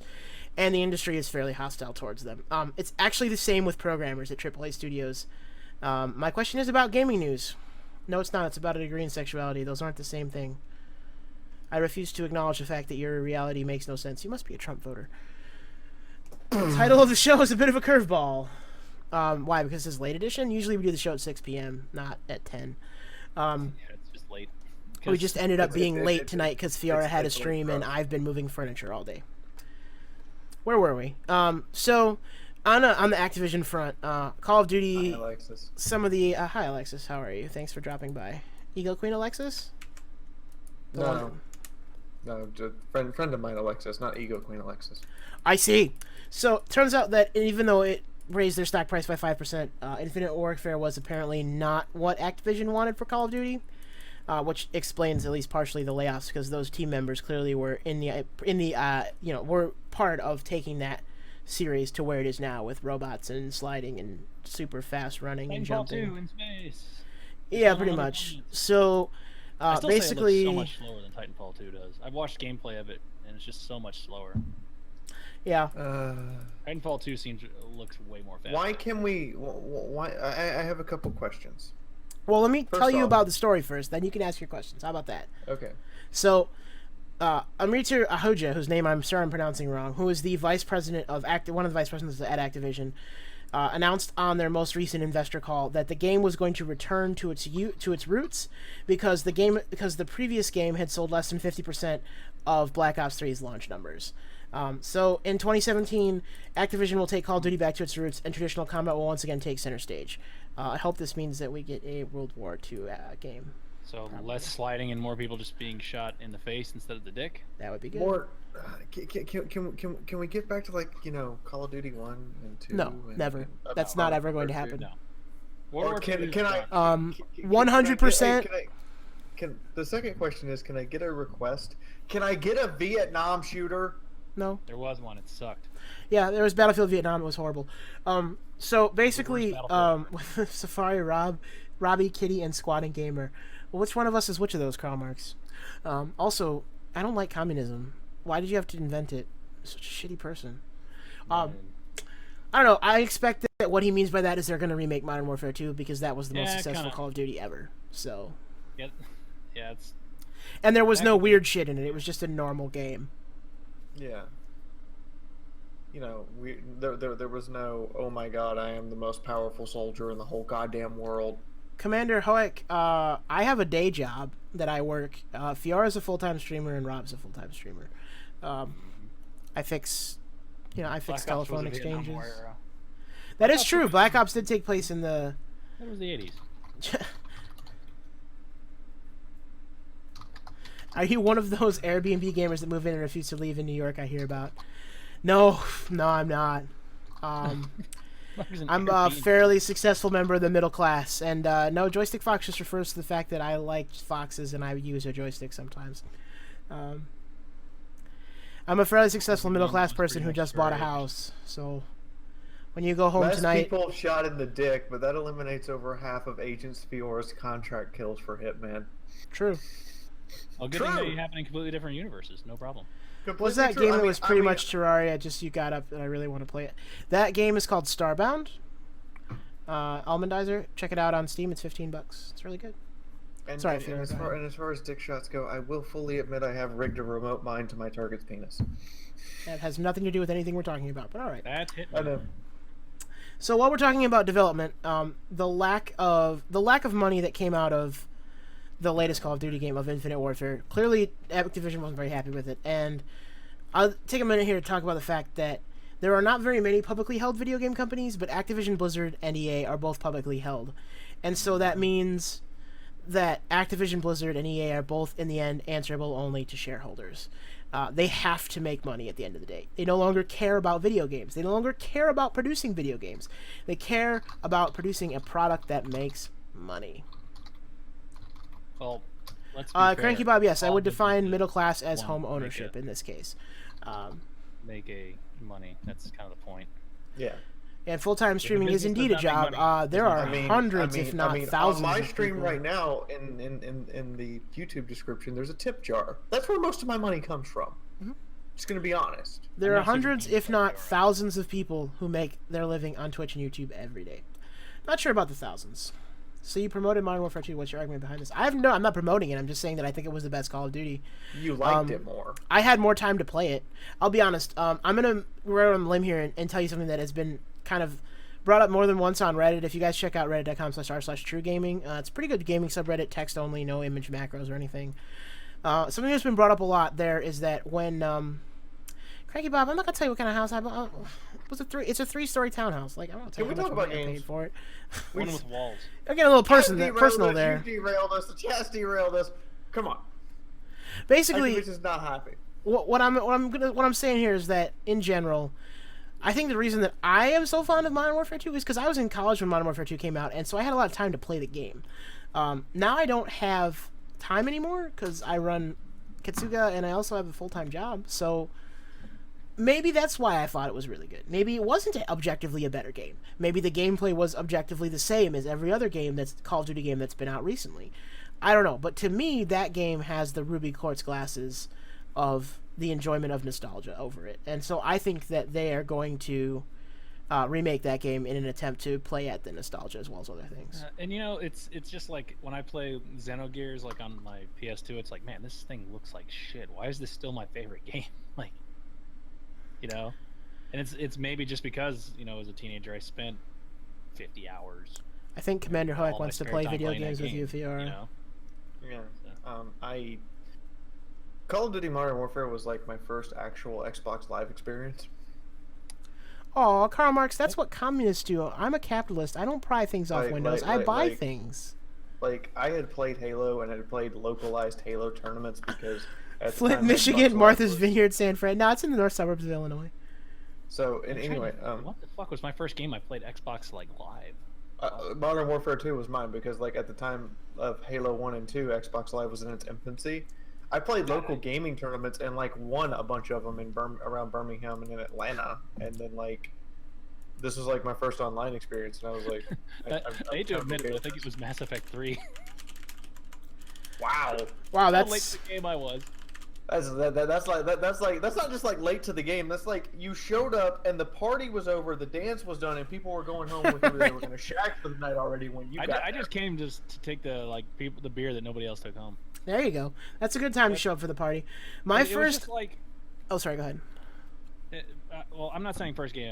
And the industry is fairly hostile towards them. It's actually the same with programmers at AAA studios. My question is about gaming news. No, it's not. It's about a degree in sexuality. Those aren't the same thing. I refuse to acknowledge the fact that your reality makes no sense. You must be a Trump voter. The title of the show is a bit of a curveball. Why? Because it's late edition? Usually we do the show at 6 p.m., not at 10. It's just late. We just ended up being late tonight because Fiaura had a stream and I've been moving furniture all day. Where were we? So On the Activision front, Call of Duty. Hi, Alexis. Some of the hi Alexis, how are you? Thanks for dropping by. Eagle Queen Alexis. No, just friend of mine, Alexis, not Ego Queen Alexis. I see. So turns out that even though it raised their stock price by 5%, Infinite Warfare was apparently not what Activision wanted for Call of Duty, which explains at least partially the layoffs, because those team members clearly were were part of taking that series to where it is now, with robots and sliding and super fast running and jumping. 2 in space. Yeah, pretty much. So basically, say it looks so much slower than Titanfall 2 does. I've watched gameplay of it, and it's just so much slower. Yeah. Titanfall 2 looks way more fast. Why can we? Why? I have a couple questions. Well, let me tell you off- about the story first, then you can ask your questions. How about that? Okay. So, Amrita Ahoja, whose name I'm sure I'm pronouncing wrong, who is the vice president of one of the vice presidents at Activision, announced on their most recent investor call that the game was going to return to its roots because the previous game had sold less than 50% of Black Ops 3's launch numbers. So in 2017, Activision will take Call of Duty back to its roots, and traditional combat will once again take center stage. I hope this means that we get a World War II game. So less sliding and more people just being shot in the face instead of the dick? That would be good. More. Can we get back to, like, Call of Duty 1 and 2? No, never. That's not ever going to happen. No. Or can I? 100%. The second question is, can I get a request? Can I get a Vietnam shooter? No. There was one. It sucked. Yeah, there was Battlefield Vietnam. It was horrible. So basically, with Safari, Robbie, Kitty, and Squatting Gamer. Well, which one of us is which of those, Karl Marx? Also, I don't like communism. Why did you have to invent it? Such a shitty person. I don't know. I expect that what he means by that is they're going to remake Modern Warfare 2 because that was the most successful Call of Duty ever. So. Yeah, it's. And there was no weird shit in it. It was just a normal game. Yeah. There was no, oh my god, I am the most powerful soldier in the whole goddamn world. Commander Hoek, I have a day job that I work. Fiaura's a full-time streamer and Rob's a full-time streamer. I fix telephone exchanges. That is true. Black Ops did take place in the... That was the 80s. Are you one of those Airbnb gamers that move in and refuse to leave in New York I hear about? No, I'm not. I'm a fairly successful member of the middle class, and no, Joystick Fox just refers to the fact that I like foxes and I use a joystick sometimes. I'm a fairly successful middle class person who just bought a house, so when you go home Less tonight... people shot in the dick, but that eliminates over half of Agent Fiaura's contract kills for Hitman. True. Well, good thing that you happen in completely different universes. No problem. Was that game that was pretty much Terraria, just you got up and I really want to play it. That game is called Starbound. Almondizer. Check it out on Steam. It's $15. It's really good. And, Sorry, and as far as dick shots go, I will fully admit I have rigged a remote mine to my target's penis. That has nothing to do with anything we're talking about, but all right. That's hit. I know. So while we're talking about development, the lack of money that came out of the latest Call of Duty game of Infinite Warfare, clearly Activision wasn't very happy with it, and I'll take a minute here to talk about the fact that there are not very many publicly held video game companies, but Activision, Blizzard, and EA are both publicly held, and so that means that Activision, Blizzard, and EA are both, in the end, answerable only to shareholders. They have to make money at the end of the day. They no longer care about video games. They no longer care about producing video games. They care about producing a product that makes money. Well, let's be fair. Cranky Bob, yes, I would define middle class as home ownership in this case. Make a money. That's kind of the point. Yeah. And full-time streaming is indeed a job. There are hundreds, if not thousands. On my of stream people. right now, in the YouTube description, there's a tip jar. That's where most of my money comes from. Mm-hmm. Just gonna be honest. There are hundreds, if not thousands, of people who make their living on Twitch and YouTube every day. Not sure about the thousands. So you promoted Modern Warfare 2. What's your argument behind this? I'm not promoting it. I'm just saying that I think it was the best Call of Duty. You liked it more. I had more time to play it. I'll be honest. I'm going to go out on a limb here and tell you something that has been kind of brought up more than once on Reddit. If you guys check out reddit.com/r/truegaming, it's a pretty good gaming subreddit, text only, no image macros or anything. Something that's been brought up a lot there is that when Cranky Bob, I'm not gonna tell you what kind of house I bought. It's a 3-story townhouse. Like, I'm not telling you how much money I paid for it. One with walls. I'm getting a little personal there. You derailed us. The chest derailed us. Come on. Basically, Activision's not happy. What I'm saying here is that in general, I think the reason that I am so fond of Modern Warfare 2 is because I was in college when Modern Warfare 2 came out, and so I had a lot of time to play the game. Now I don't have time anymore because I run Kitsuga and I also have a full-time job, so maybe that's why I thought it was really good. Maybe it wasn't objectively a better game. Maybe the gameplay was objectively the same as every other game that's Call of Duty game that's been out recently. I don't know, but to me, that game has the ruby quartz glasses of the enjoyment of nostalgia over it. And so I think that they are going to remake that game in an attempt to play at the nostalgia as well as other things. And you know, it's just like when I play Xenogears like on my PS2, it's like, man, this thing looks like shit. Why is this still my favorite game? Like, you know, and it's maybe just because, you know, as a teenager I spent 50 hours. I think Commander Hoek wants to play video games with you, Fiaura. You know? Yeah. Call of Duty Modern Warfare was like my first actual Xbox Live experience. Oh, Karl Marx, that's what communists do. I'm a capitalist. I don't pry things off Windows. I buy things. Like, I had played Halo and had played localized Halo tournaments because at Flint, Michigan, Martha's Vineyard, San Fran. No, it's in the north suburbs of Illinois. So, and anyway, what the fuck was my first game I played Xbox like live? Modern Warfare 2 was mine because, like, at the time of Halo 1 and 2, Xbox Live was in its infancy. I played local gaming tournaments and, like, won a bunch of them in around Birmingham and in Atlanta. And then, like, this was, like, my first online experience, and I was like... I hate to admit it, but I think it was Mass Effect 3. Wow. Wow, that's... How late to the game I was. That's not just like late to the game. That's like you showed up and the party was over, the dance was done, and people were going home with you. They were going to shack for the night already when you got I just came just to take the the beer that nobody else took home. There you go. That's a good time to show up for the party. My first... like... Oh, sorry, go ahead. Well, I'm not saying first game,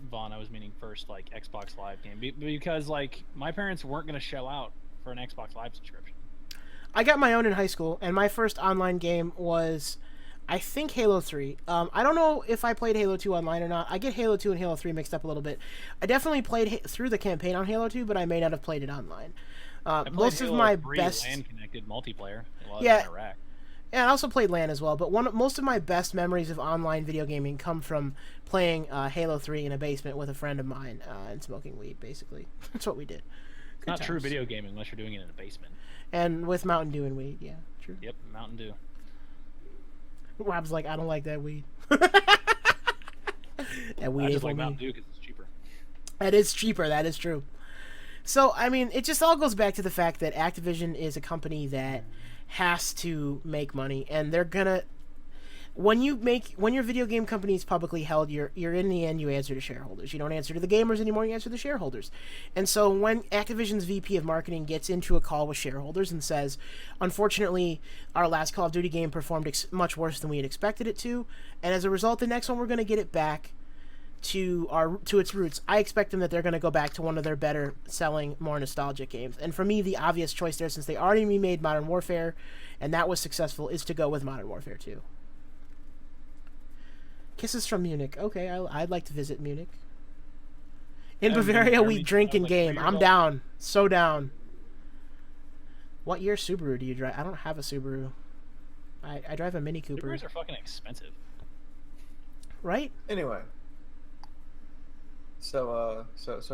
Vaughn. I was meaning first like Xbox Live game because like my parents weren't going to shell out for an Xbox Live subscription. I got my own in high school, and my first online game was, I think, Halo 3. I don't know if I played Halo 2 online or not. I get Halo 2 and Halo 3 mixed up a little bit. I definitely played through the campaign on Halo 2, but I may not have played it online. Most of my best LAN-connected multiplayer while yeah, I was in Iraq. Yeah, I also played LAN as well, but most of my best memories of online video gaming come from playing Halo 3 in a basement with a friend of mine and smoking weed, basically. That's what we did. It's not true video gaming unless you're doing it in a basement. And with Mountain Dew and weed, yeah, true. Yep, Mountain Dew. Rob's like, I don't like that weed. That weed I ain't just for like me. Mountain Dew because it's cheaper. That is cheaper, that is true. So, I mean, it just all goes back to the fact that Activision is a company that has to make money, and they're gonna... When your video game company is publicly held, you're in the end, you answer to shareholders. You don't answer to the gamers anymore, you answer to the shareholders. And so when Activision's VP of marketing gets into a call with shareholders and says, unfortunately, our last Call of Duty game performed much worse than we had expected it to, and as a result, the next one we're going to get it back to its roots, I expect them that they're going to go back to one of their better selling, more nostalgic games. And for me, the obvious choice there, since they already remade Modern Warfare, and that was successful, is to go with Modern Warfare 2. Kisses from Munich. Okay, I'd like to visit Munich. In Bavaria, we drink and game. I'm down. So down. What year Subaru do you drive? I don't have a Subaru. I drive a Mini Cooper. Subarus are fucking expensive. Right? Anyway. So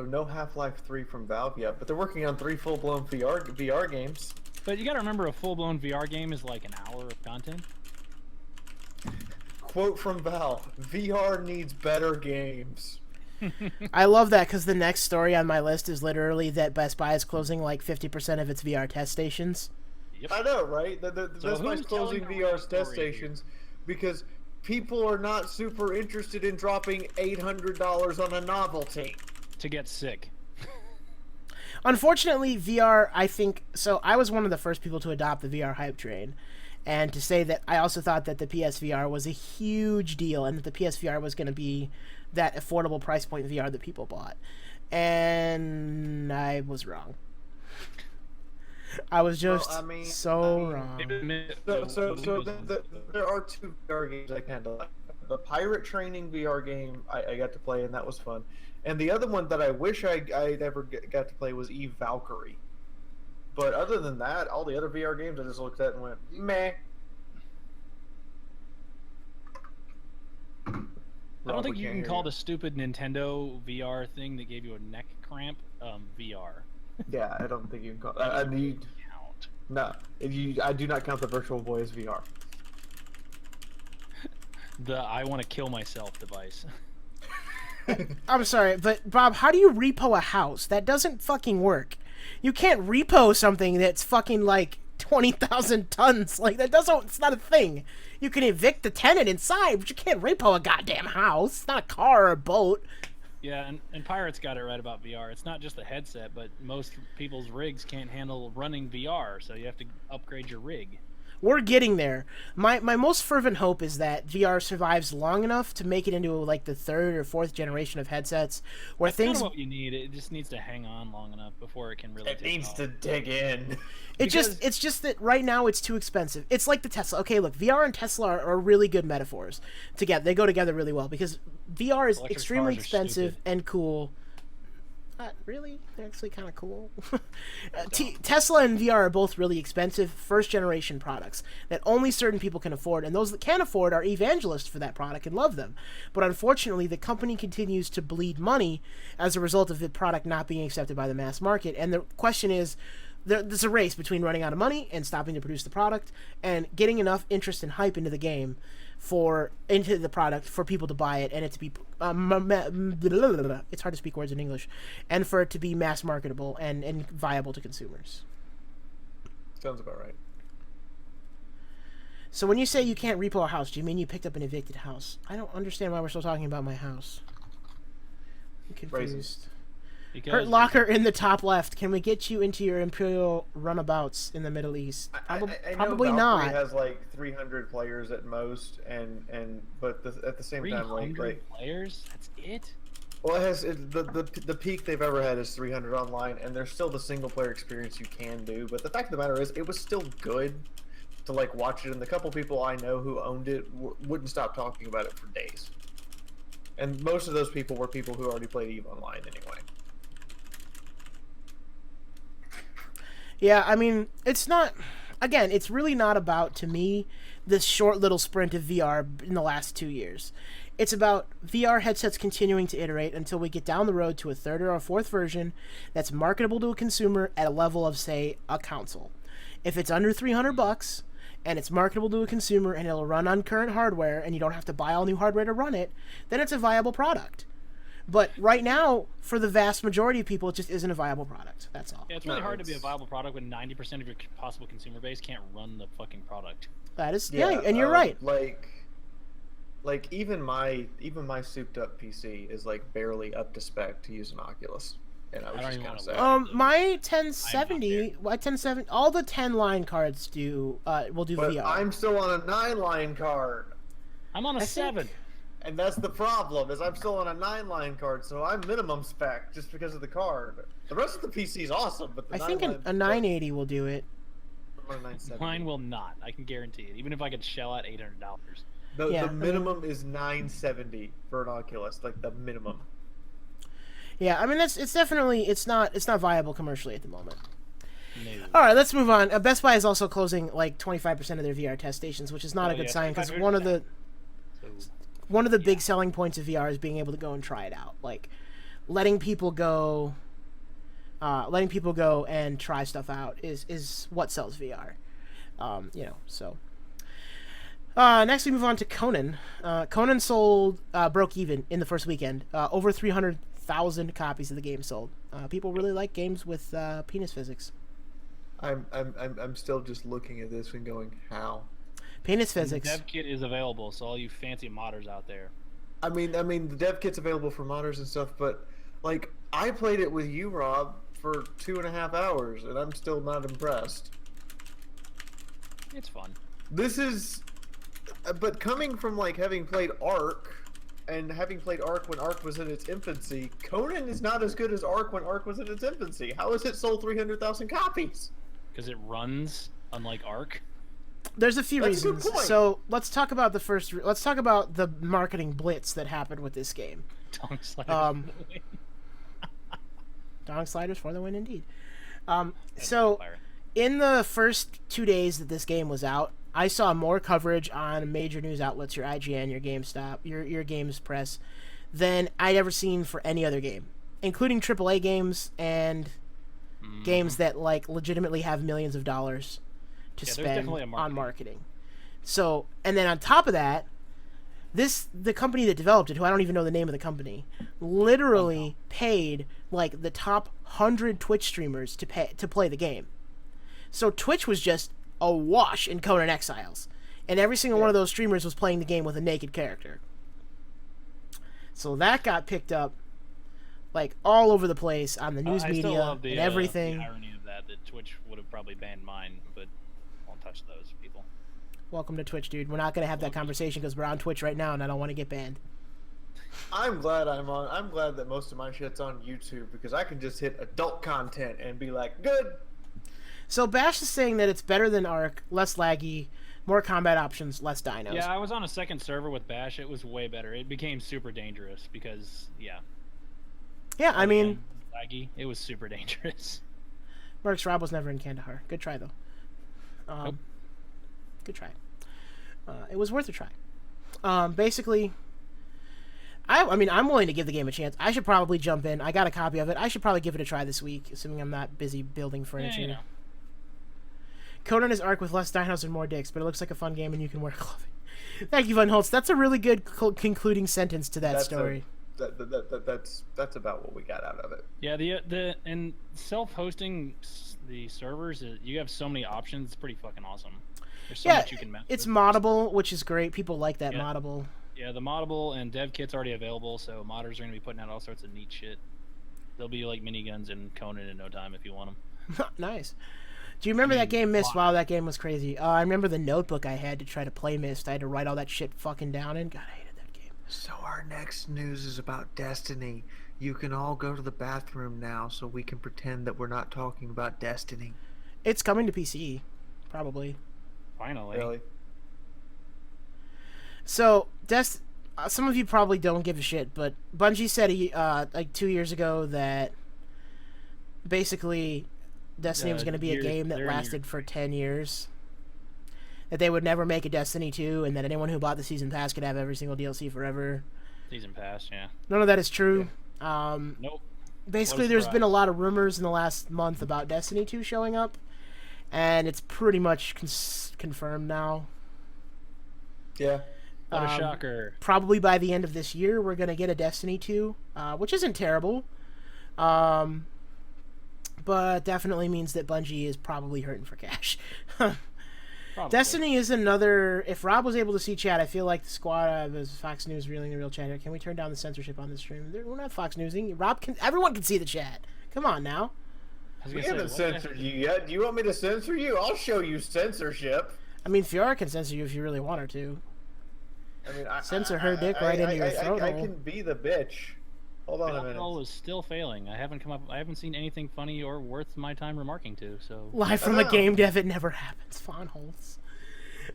no Half-Life 3 from Valve yet, but they're working on 3 full-blown VR games. But you gotta remember, a full-blown VR game is like an hour of content. Quote from Valve: VR needs better games. I love that because the next story on my list is literally that Best Buy is closing like 50% of its VR test stations. Yep. I know, right? The Best Buy's closing VR test stations because people are not super interested in dropping $800 on a novelty. To get sick. Unfortunately, VR, I think... So, I was one of the first people to adopt the VR hype train. And to say that I also thought that the PSVR was a huge deal and that the PSVR was going to be that affordable price point VR that people bought. And I was wrong. I was just wrong. So there are 2 VR games I kind of like. the pirate training VR game I got to play, and that was fun. And the other one that I wish I never got to play was Eve Valkyrie. But other than that, all the other VR games I just looked at and went, meh. I don't think you can call the stupid Nintendo VR thing that gave you a neck cramp VR. Yeah, I don't think you can call. I need count. No, I do not count the Virtual Boy as VR. The I want to kill myself device. I'm sorry, but Bob, how do you repo a house? That doesn't fucking work. You can't repo something that's fucking like 20,000 tons. Like that doesn't. It's not a thing. You can evict the tenant inside, but you can't repo a goddamn house. It's not a car or a boat. Yeah, and Pirates got it right about VR. It's not just the headset, but most people's rigs can't handle running VR, so you have to upgrade your rig. We're getting there. My most fervent hope is that VR survives long enough to make it into like the third or fourth generation of headsets, where That's things. Kind of what you need. It just needs to hang on long enough before it can really. It needs to dig in. It's just that right now it's too expensive. It's like the Tesla. Okay, look, VR and Tesla are really good metaphors together. They go together really well because VR is extremely expensive and cool. Really? They're actually kind of cool. Tesla and VR are both really expensive first-generation products that only certain people can afford, and those that can afford are evangelists for that product and love them. But unfortunately, the company continues to bleed money as a result of the product not being accepted by the mass market. And the question is, there's a race between running out of money and stopping to produce the product and getting enough interest and hype into the game into the product for people to buy it and it to be it's hard to speak words in English, and for it to be mass marketable and viable to consumers. Sounds about right. So when you say you can't repo a house, do you mean you picked up an evicted house? I don't understand why we're still talking about my house. I'm confused. Hurt Locker in the top left. Can we get you into your Imperial runabouts in the Middle East? Probably not. Valkyrie has like 300 players at most, but at the same time, 300 players. That's it. Well, the peak they've ever had is 300 online, and there's still the single player experience you can do. But the fact of the matter is, it was still good to like watch it, and the couple people I know who owned it wouldn't stop talking about it for days. And most of those people were people who already played EVE Online anyway. Yeah, I mean, it's not... Again, it's really not about, to me, this short little sprint of VR in the last 2 years. It's about VR headsets continuing to iterate until we get down the road to a third or a fourth version that's marketable to a consumer at a level of, say, a console. If it's under $300 and it's marketable to a consumer and it'll run on current hardware and you don't have to buy all new hardware to run it, then it's a viable product. But right now, for the vast majority of people, it just isn't a viable product. That's all. Yeah, it's really hard to be a viable product when 90% of your possible consumer base can't run the fucking product. That is, yeah, and you're right. Like even my souped up PC is like barely up to spec to use an Oculus. And I was just kind of sad. My 1070, all the 10 line cards will do but VR. I'm still on a 9-line card. I'm on a 7. And that's the problem, is I'm still on a 9-line card, so I'm minimum spec just because of the card. The rest of the PC is awesome, but the I think a 980 will do it. Mine will not. I can guarantee it. Even if I could shell out $800. The minimum is 970 for an Oculus, like the minimum. Yeah, I mean it's definitely it's not viable commercially at the moment. No. All right, let's move on. Best Buy is also closing like 25% of their VR test stations, which is not a good sign because one of the big selling points of VR is being able to go and try it out, like letting people go and try stuff out is what sells VR. So. Next we move on to Conan. Conan broke even in the first weekend. Over 300,000 copies of the game sold. People really like games with penis physics. I'm still just looking at this and going, how? Penis physics. The dev kit is available, so all you fancy modders out there. I mean, the dev kit's available for modders and stuff, but like I played it with you, Rob, for 2.5 hours, and I'm still not impressed. It's fun. But coming from like having played Ark, and having played Ark when Ark was in its infancy, Conan is not as good as Ark when Ark was in its infancy. How has it sold 300,000 copies? Because it runs unlike Ark. There's a few That's a good reasons. point. So let's talk about let's talk about the marketing blitz that happened with this game. Tongue sliders. Dong sliders for the win, indeed. So in the first 2 days that this game was out, I saw more coverage on major news outlets, your IGN, your GameStop, your Games Press, than I'd ever seen for any other game, including AAA games and games that like legitimately have millions of dollars to spend on marketing. So, and then on top of that, the company that developed it, who I don't even know the name of the company, literally paid like the top 100 Twitch streamers to play the game. So Twitch was just awash in Conan Exiles, and every single one of those streamers was playing the game with a naked character. So that got picked up like all over the place on the news media and everything. The irony of that Twitch would have probably banned mine, but won't touch those people. Welcome to Twitch, dude. We're not gonna have that conversation because we're on Twitch right now, and I don't want to get banned. I'm glad I'm on. I'm glad that most of my shit's on YouTube because I can just hit adult content and be like, good. So Bash is saying that it's better than Ark, less laggy, more combat options, less dinos. Yeah, I was on a second server with Bash. It was way better. It became super dangerous because, yeah, I mean, laggy. It was super dangerous. Mercs Rob was never in Kandahar. Good try though. Nope. Good try. It was worth a try. Basically, I mean, I'm willing to give the game a chance. I should probably jump in. I got a copy of it. I should probably give it a try this week, assuming I'm not busy building furniture. Yeah, you know. Conan is Ark with less dinos and more dicks, but it looks like a fun game and you can wear clothing. Thank you, Von Holtz. That's a really good concluding sentence to that story. That's about what we got out of it. Yeah, and self-hosting the servers, you have so many options. It's pretty fucking awesome. There's so much you can mess with. It's moddable, which is great. People like that moddable. Yeah, the moddable and dev kit's already available, so modders are going to be putting out all sorts of neat shit. There'll be like miniguns in Conan in no time if you want them. Nice. Do you remember that game Myst? Wow, that game was crazy. I remember the notebook I had to try to play Myst. I had to write all that shit fucking down in. God, I hated that game. So our next news is about Destiny. You can all go to the bathroom now so we can pretend that we're not talking about Destiny. It's coming to PC, probably. Finally. Really? So, some of you probably don't give a shit, but Bungie said like 2 years ago that basically Destiny was going to be a game that lasted for 10 years. That they would never make a Destiny 2, and that anyone who bought the Season Pass could have every single DLC forever. Season Pass, yeah. None of that is true. Nope. Basically, there's been a lot of rumors in the last month about Destiny 2 showing up, and it's pretty much confirmed now. Yeah. What a shocker. Probably by the end of this year, we're going to get a Destiny 2, which isn't terrible. But definitely means that Bungie is probably hurting for cash. Destiny is another... If Rob was able to see chat, I feel like the squad is Fox News reeling the real chat here. Can we turn down the censorship on the stream? We're not Fox Newsing. Everyone can see the chat. Come on now. We haven't censored you yet. Do you want me to censor you? I'll show you censorship. I mean, Fiaura can censor you if you really want her to. I mean, censor her dick right into your throat. I can be the bitch. Hold on a minute. Roll is still failing. I haven't seen anything funny or worth my time remarking to. So live from a game dev, it never happens. Fawn holes.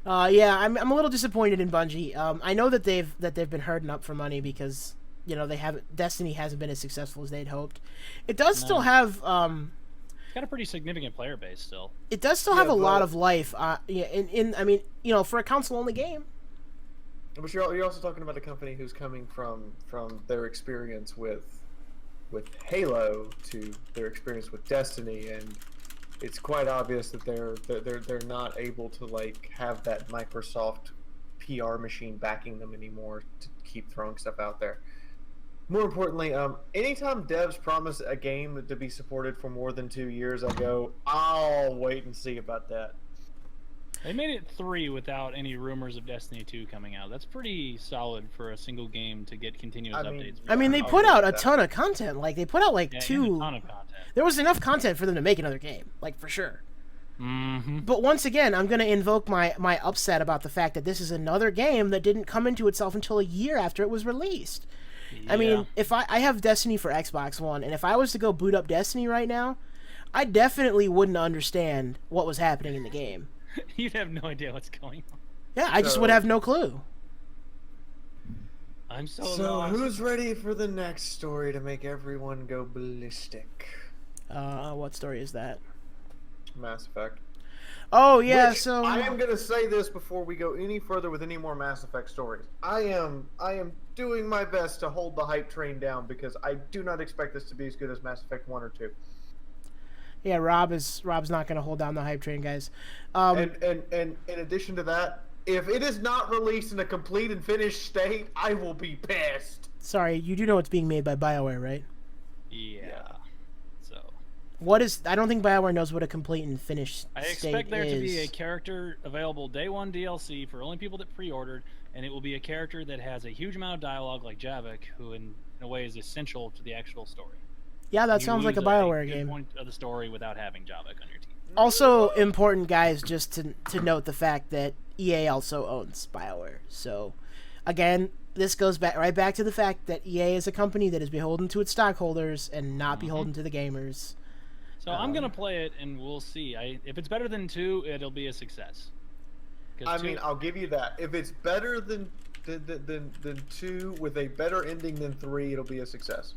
Yeah, I'm a little disappointed in Bungie. I know that they've been herding up for money because Destiny hasn't been as successful as they'd hoped. It does still have it's got a pretty significant player base still. It does still have a lot of life. I mean, for a console only game. But you're also talking about a company who's coming from their experience with Halo to their experience with Destiny, and it's quite obvious that they're not able to like have that Microsoft PR machine backing them anymore to keep throwing stuff out there. More importantly, anytime devs promise a game to be supported for more than 2 years, I go, I'll wait and see about that. They made it 3 without any rumors of Destiny 2 coming out. That's pretty solid for a single game to get continuous updates. I mean, they put out a ton of content. Like, they put out, like, a 2... ton of content. There was enough content for them to make another game. Like, for sure. Mm-hmm. But once again, I'm going to invoke my upset about the fact that this is another game that didn't come into itself until a year after it was released. Yeah. I mean, if I have Destiny for Xbox One, and if I was to go boot up Destiny right now, I definitely wouldn't understand what was happening in the game. You'd have no idea what's going on. Yeah, I just would have no clue. I'm so So who's ready for the next story to make everyone go ballistic? What story is that? Mass Effect. Oh yeah, Which, so I am gonna say this before we go any further with any more Mass Effect stories. I am doing my best to hold the hype train down because I do not expect this to be as good as Mass Effect 1 or 2. yeah, Rob's not gonna hold down the hype train, guys. And in addition to that, if it is not released in a complete and finished state, I will be pissed. Sorry, you do know it's being made by BioWare, right? Yeah. So What is? I don't think BioWare knows what a complete and finished I state expect there is. to be a character available day one DLC for only people that pre-ordered, and it will be a character that has a huge amount of dialogue like Javik, who in a way is essential to the actual story. Yeah, that You sounds like a lose BioWare good game. point of the story without having Javik on your team. Also important, guys, just to note the fact that EA also owns BioWare. So, again, this goes right back to the fact that EA is a company that is beholden to its stockholders and not beholden to the gamers. So I'm gonna play it, and we'll see. If it's better than 2, it'll be a success. I mean, I'll give you that. If it's better than 2 with a better ending than 3, it'll be a success.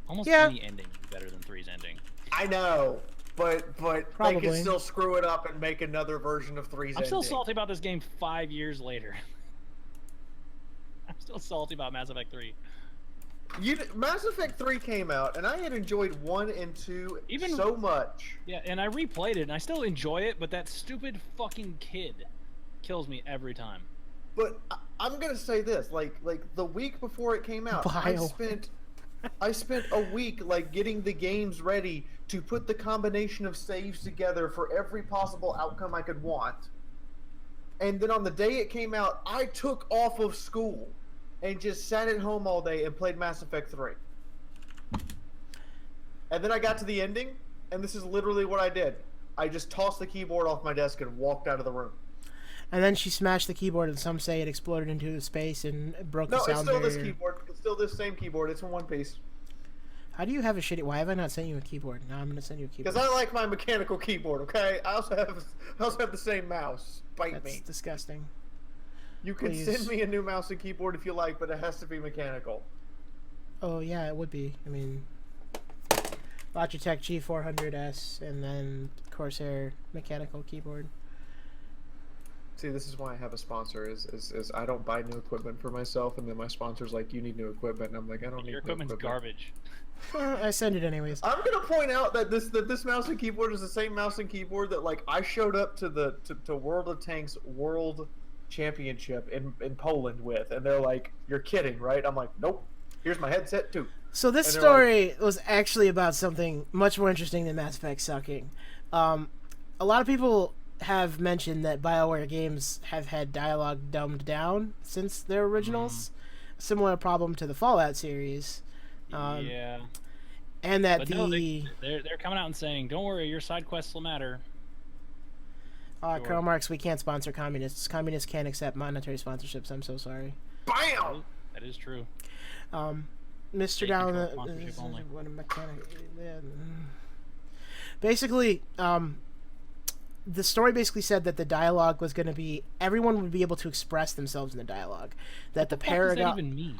Almost Yeah. any ending is better than 3's ending. I know, but they Probably. can still screw it up and make another version of 3's I'm still ending. salty about this game 5 years later. I'm still salty about Mass Effect 3. Mass Effect 3 came out, and I had enjoyed 1 and 2 so much. Yeah, and I replayed it, and I still enjoy it, but that stupid fucking kid kills me every time. But I'm gonna say this, like the week before it came out, I spent a week getting the games ready to put the combination of saves together for every possible outcome I could want. And then on the day it came out, I took off of school and just sat at home all day and played Mass Effect 3. And then I got to the ending, and this is literally what I did. I just tossed the keyboard off my desk and walked out of the room. And then she smashed the keyboard, and some say it exploded into space and broke the No, it's sound still barrier. this keyboard. It's still this same keyboard. It's in one piece. How do you have a shitty? Why have I not sent you a keyboard? Now I'm gonna send you a keyboard. Because I like my mechanical keyboard. Okay, I also have the same mouse. Bite That's me. disgusting. You can Please. send me a new mouse and keyboard if you like, but it has to be mechanical. Oh yeah, it would be. I mean, Logitech G400S and then Corsair mechanical keyboard. See, this is why I have a sponsor. Is I don't buy new equipment for myself, and then my sponsor's like, "You need new equipment," and I'm like, "I don't need Your new equipment's equipment." garbage. I send it anyways. I'm gonna point out that this mouse and keyboard is the same mouse and keyboard that I showed up to World of Tanks World Championship in Poland with, and they're like, "You're kidding, right?" I'm like, "Nope. Here's my headset too." So this And they're story was actually about something much more interesting than Mass Effect sucking. A lot of people have mentioned that BioWare games have had dialogue dumbed down since their originals. Similar problem to the Fallout series. Yeah. And that But no, they're coming out and saying, "Don't worry, your side quests will matter." Karl Marx, we can't sponsor communists. Communists can't accept monetary sponsorships. I'm so sorry. Bam! That is true. Mr. State Down, control sponsorship only. what a mechanic. Basically, the story basically said that the dialogue was going to be everyone would be able to express themselves in the dialogue. That the What does that Paragon. even mean?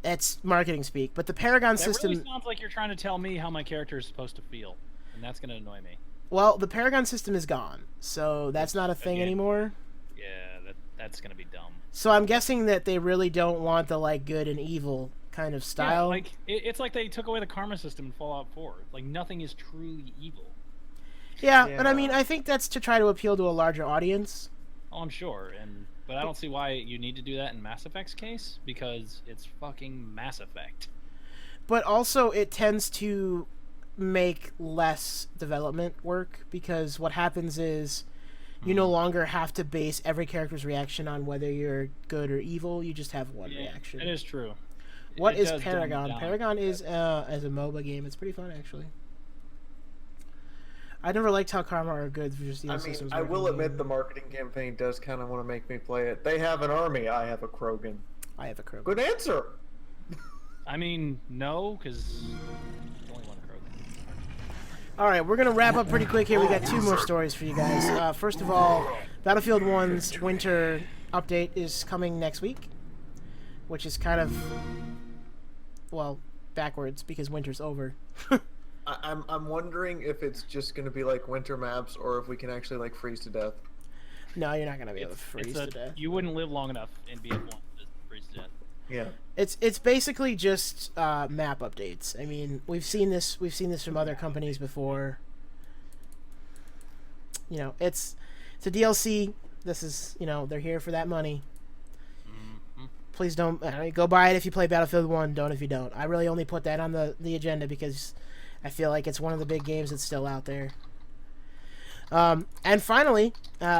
It's marketing speak, but the Paragon That system. really sounds like you're trying to tell me how my character is supposed to feel, and that's going to annoy me. Well, the Paragon system is gone, so that's not a thing Again. anymore. Yeah, that's going to be dumb. So I'm guessing that they really don't want the good and evil kind of style. Yeah, it's like they took away the karma system in Fallout 4. Like nothing is truly evil. Yeah, but I mean, I think that's to try to appeal to a larger audience. Oh, I'm sure, but I don't see why you need to do that in Mass Effect's case, because it's fucking Mass Effect. But also, it tends to make less development work, because what happens is you no longer have to base every character's reaction on whether you're good or evil. You just have one reaction. It is true. What It is does dumb it Paragon? down. Paragon is as a MOBA game. It's pretty fun, actually. I never liked how Karma are good for just the systems. I will admit the marketing campaign does kind of want to make me play it. They have an army. I have a Krogan. I have a Krogan. Good answer. I mean, no, because only one All right, we're gonna wrap up pretty quick here. We got 2 more stories for you guys. First of all, Battlefield 1's winter update is coming next week, which is kind of, well, backwards because winter's over. I'm wondering if it's just going to be like winter maps or if we can actually like freeze to death. No, you're not gonna be able to freeze to death. You wouldn't live long enough in BF1 to freeze to death. Yeah. It's basically just map updates. I mean, we've seen this from other companies before. You know, it's a DLC. This is, you know, they're here for that money. Please don't go buy it if you play Battlefield 1. Don't if you don't. I really only put that on the agenda because I feel like it's one of the big games that's still out there. And finally,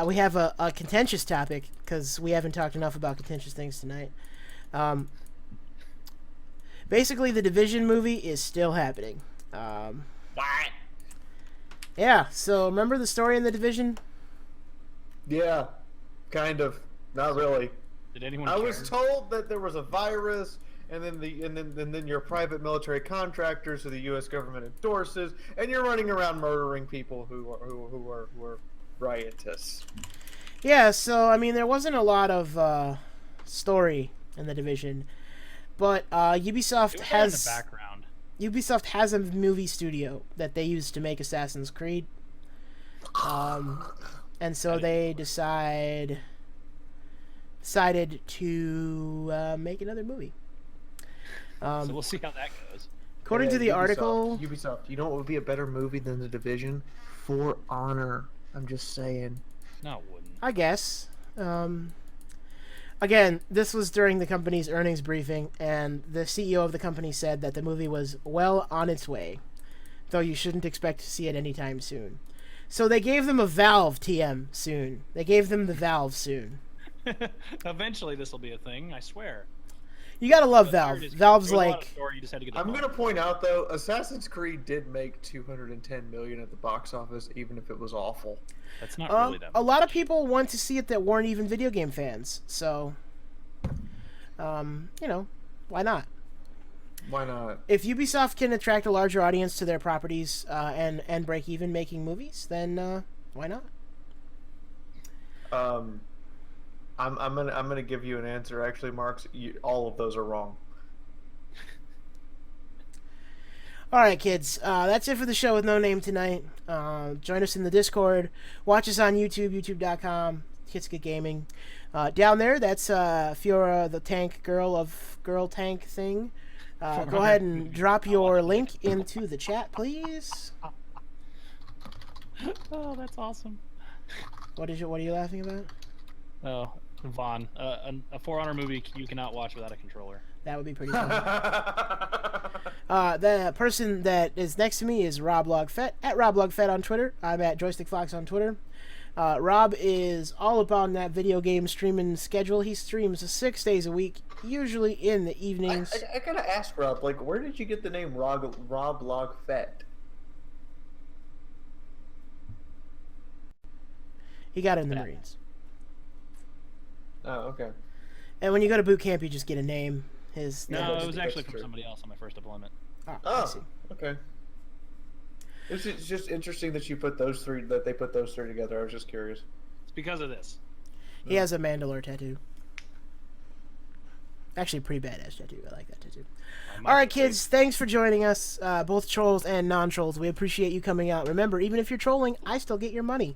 we have a contentious topic because we haven't talked enough about contentious things tonight. Basically, the Division movie is still happening. What? Yeah, so remember the story in the Division? Yeah, kind of. Not really. Did anyone I care? was told that there was a virus, and then your private military contractors who the U.S. government endorses, and you're running around murdering people who are riotous. Yeah, so I mean, there wasn't a lot of story in the Division, but Ubisoft It was has in the background. Ubisoft has a movie studio that they use to make Assassin's Creed, and so they decided to make another movie. So we'll see how that goes. According to the article, Ubisoft, you know what would be a better movie than The Division? For Honor. I'm just saying. No, it wouldn't. I guess. Again, this was during the company's earnings briefing, and the CEO of the company said that the movie was well on its way, though you shouldn't expect to see it anytime soon. So they gave them a Valve TM soon. They gave them the Valve soon. Eventually, this will be a thing. I swear. You gotta love But Valve. there it is. Valve's There was a lot of like, story, you just had to get the I'm phone. gonna point out though, Assassin's Creed did make $210 million at the box office, even if it was awful. That's not really that a much. lot of people want to see it that weren't even video game fans. So, you know, why not? Why not? If Ubisoft can attract a larger audience to their properties and break even making movies, then why not? I'm gonna give you an answer. Actually, Marks, all of those are wrong. All right, kids. That's it for the show with No Name tonight. Join us in the Discord. Watch us on YouTube, youtube.com, Kitsuga Gaming. Down there, that's Fiaura the Tank Girl of Girl Tank thing. Go ahead and drop your link into the chat, please. Oh, that's awesome. What are you laughing about? Oh, Vaughn. A For Honor movie you cannot watch without a controller. That would be pretty fun. The person that is next to me is Rob Logfett, at Rob Logfett on Twitter. I'm at Joystick Fox on Twitter. Rob is all about that video game streaming schedule. He streams 6 days a week, usually in the evenings. I gotta ask Rob, like, where did you get the name Rob Logfett? He got it in the Marines. Oh, okay. And when you go to boot camp, you just get a name. His No, name. it was actually from somebody else on my first deployment. I Oh, see. okay. It's just interesting that they put those three together. I was just curious. It's because of this. He has a Mandalore tattoo. Actually, pretty badass tattoo. I like that tattoo. All right, kids. Thanks for joining us, both trolls and non-trolls. We appreciate you coming out. Remember, even if you're trolling, I still get your money.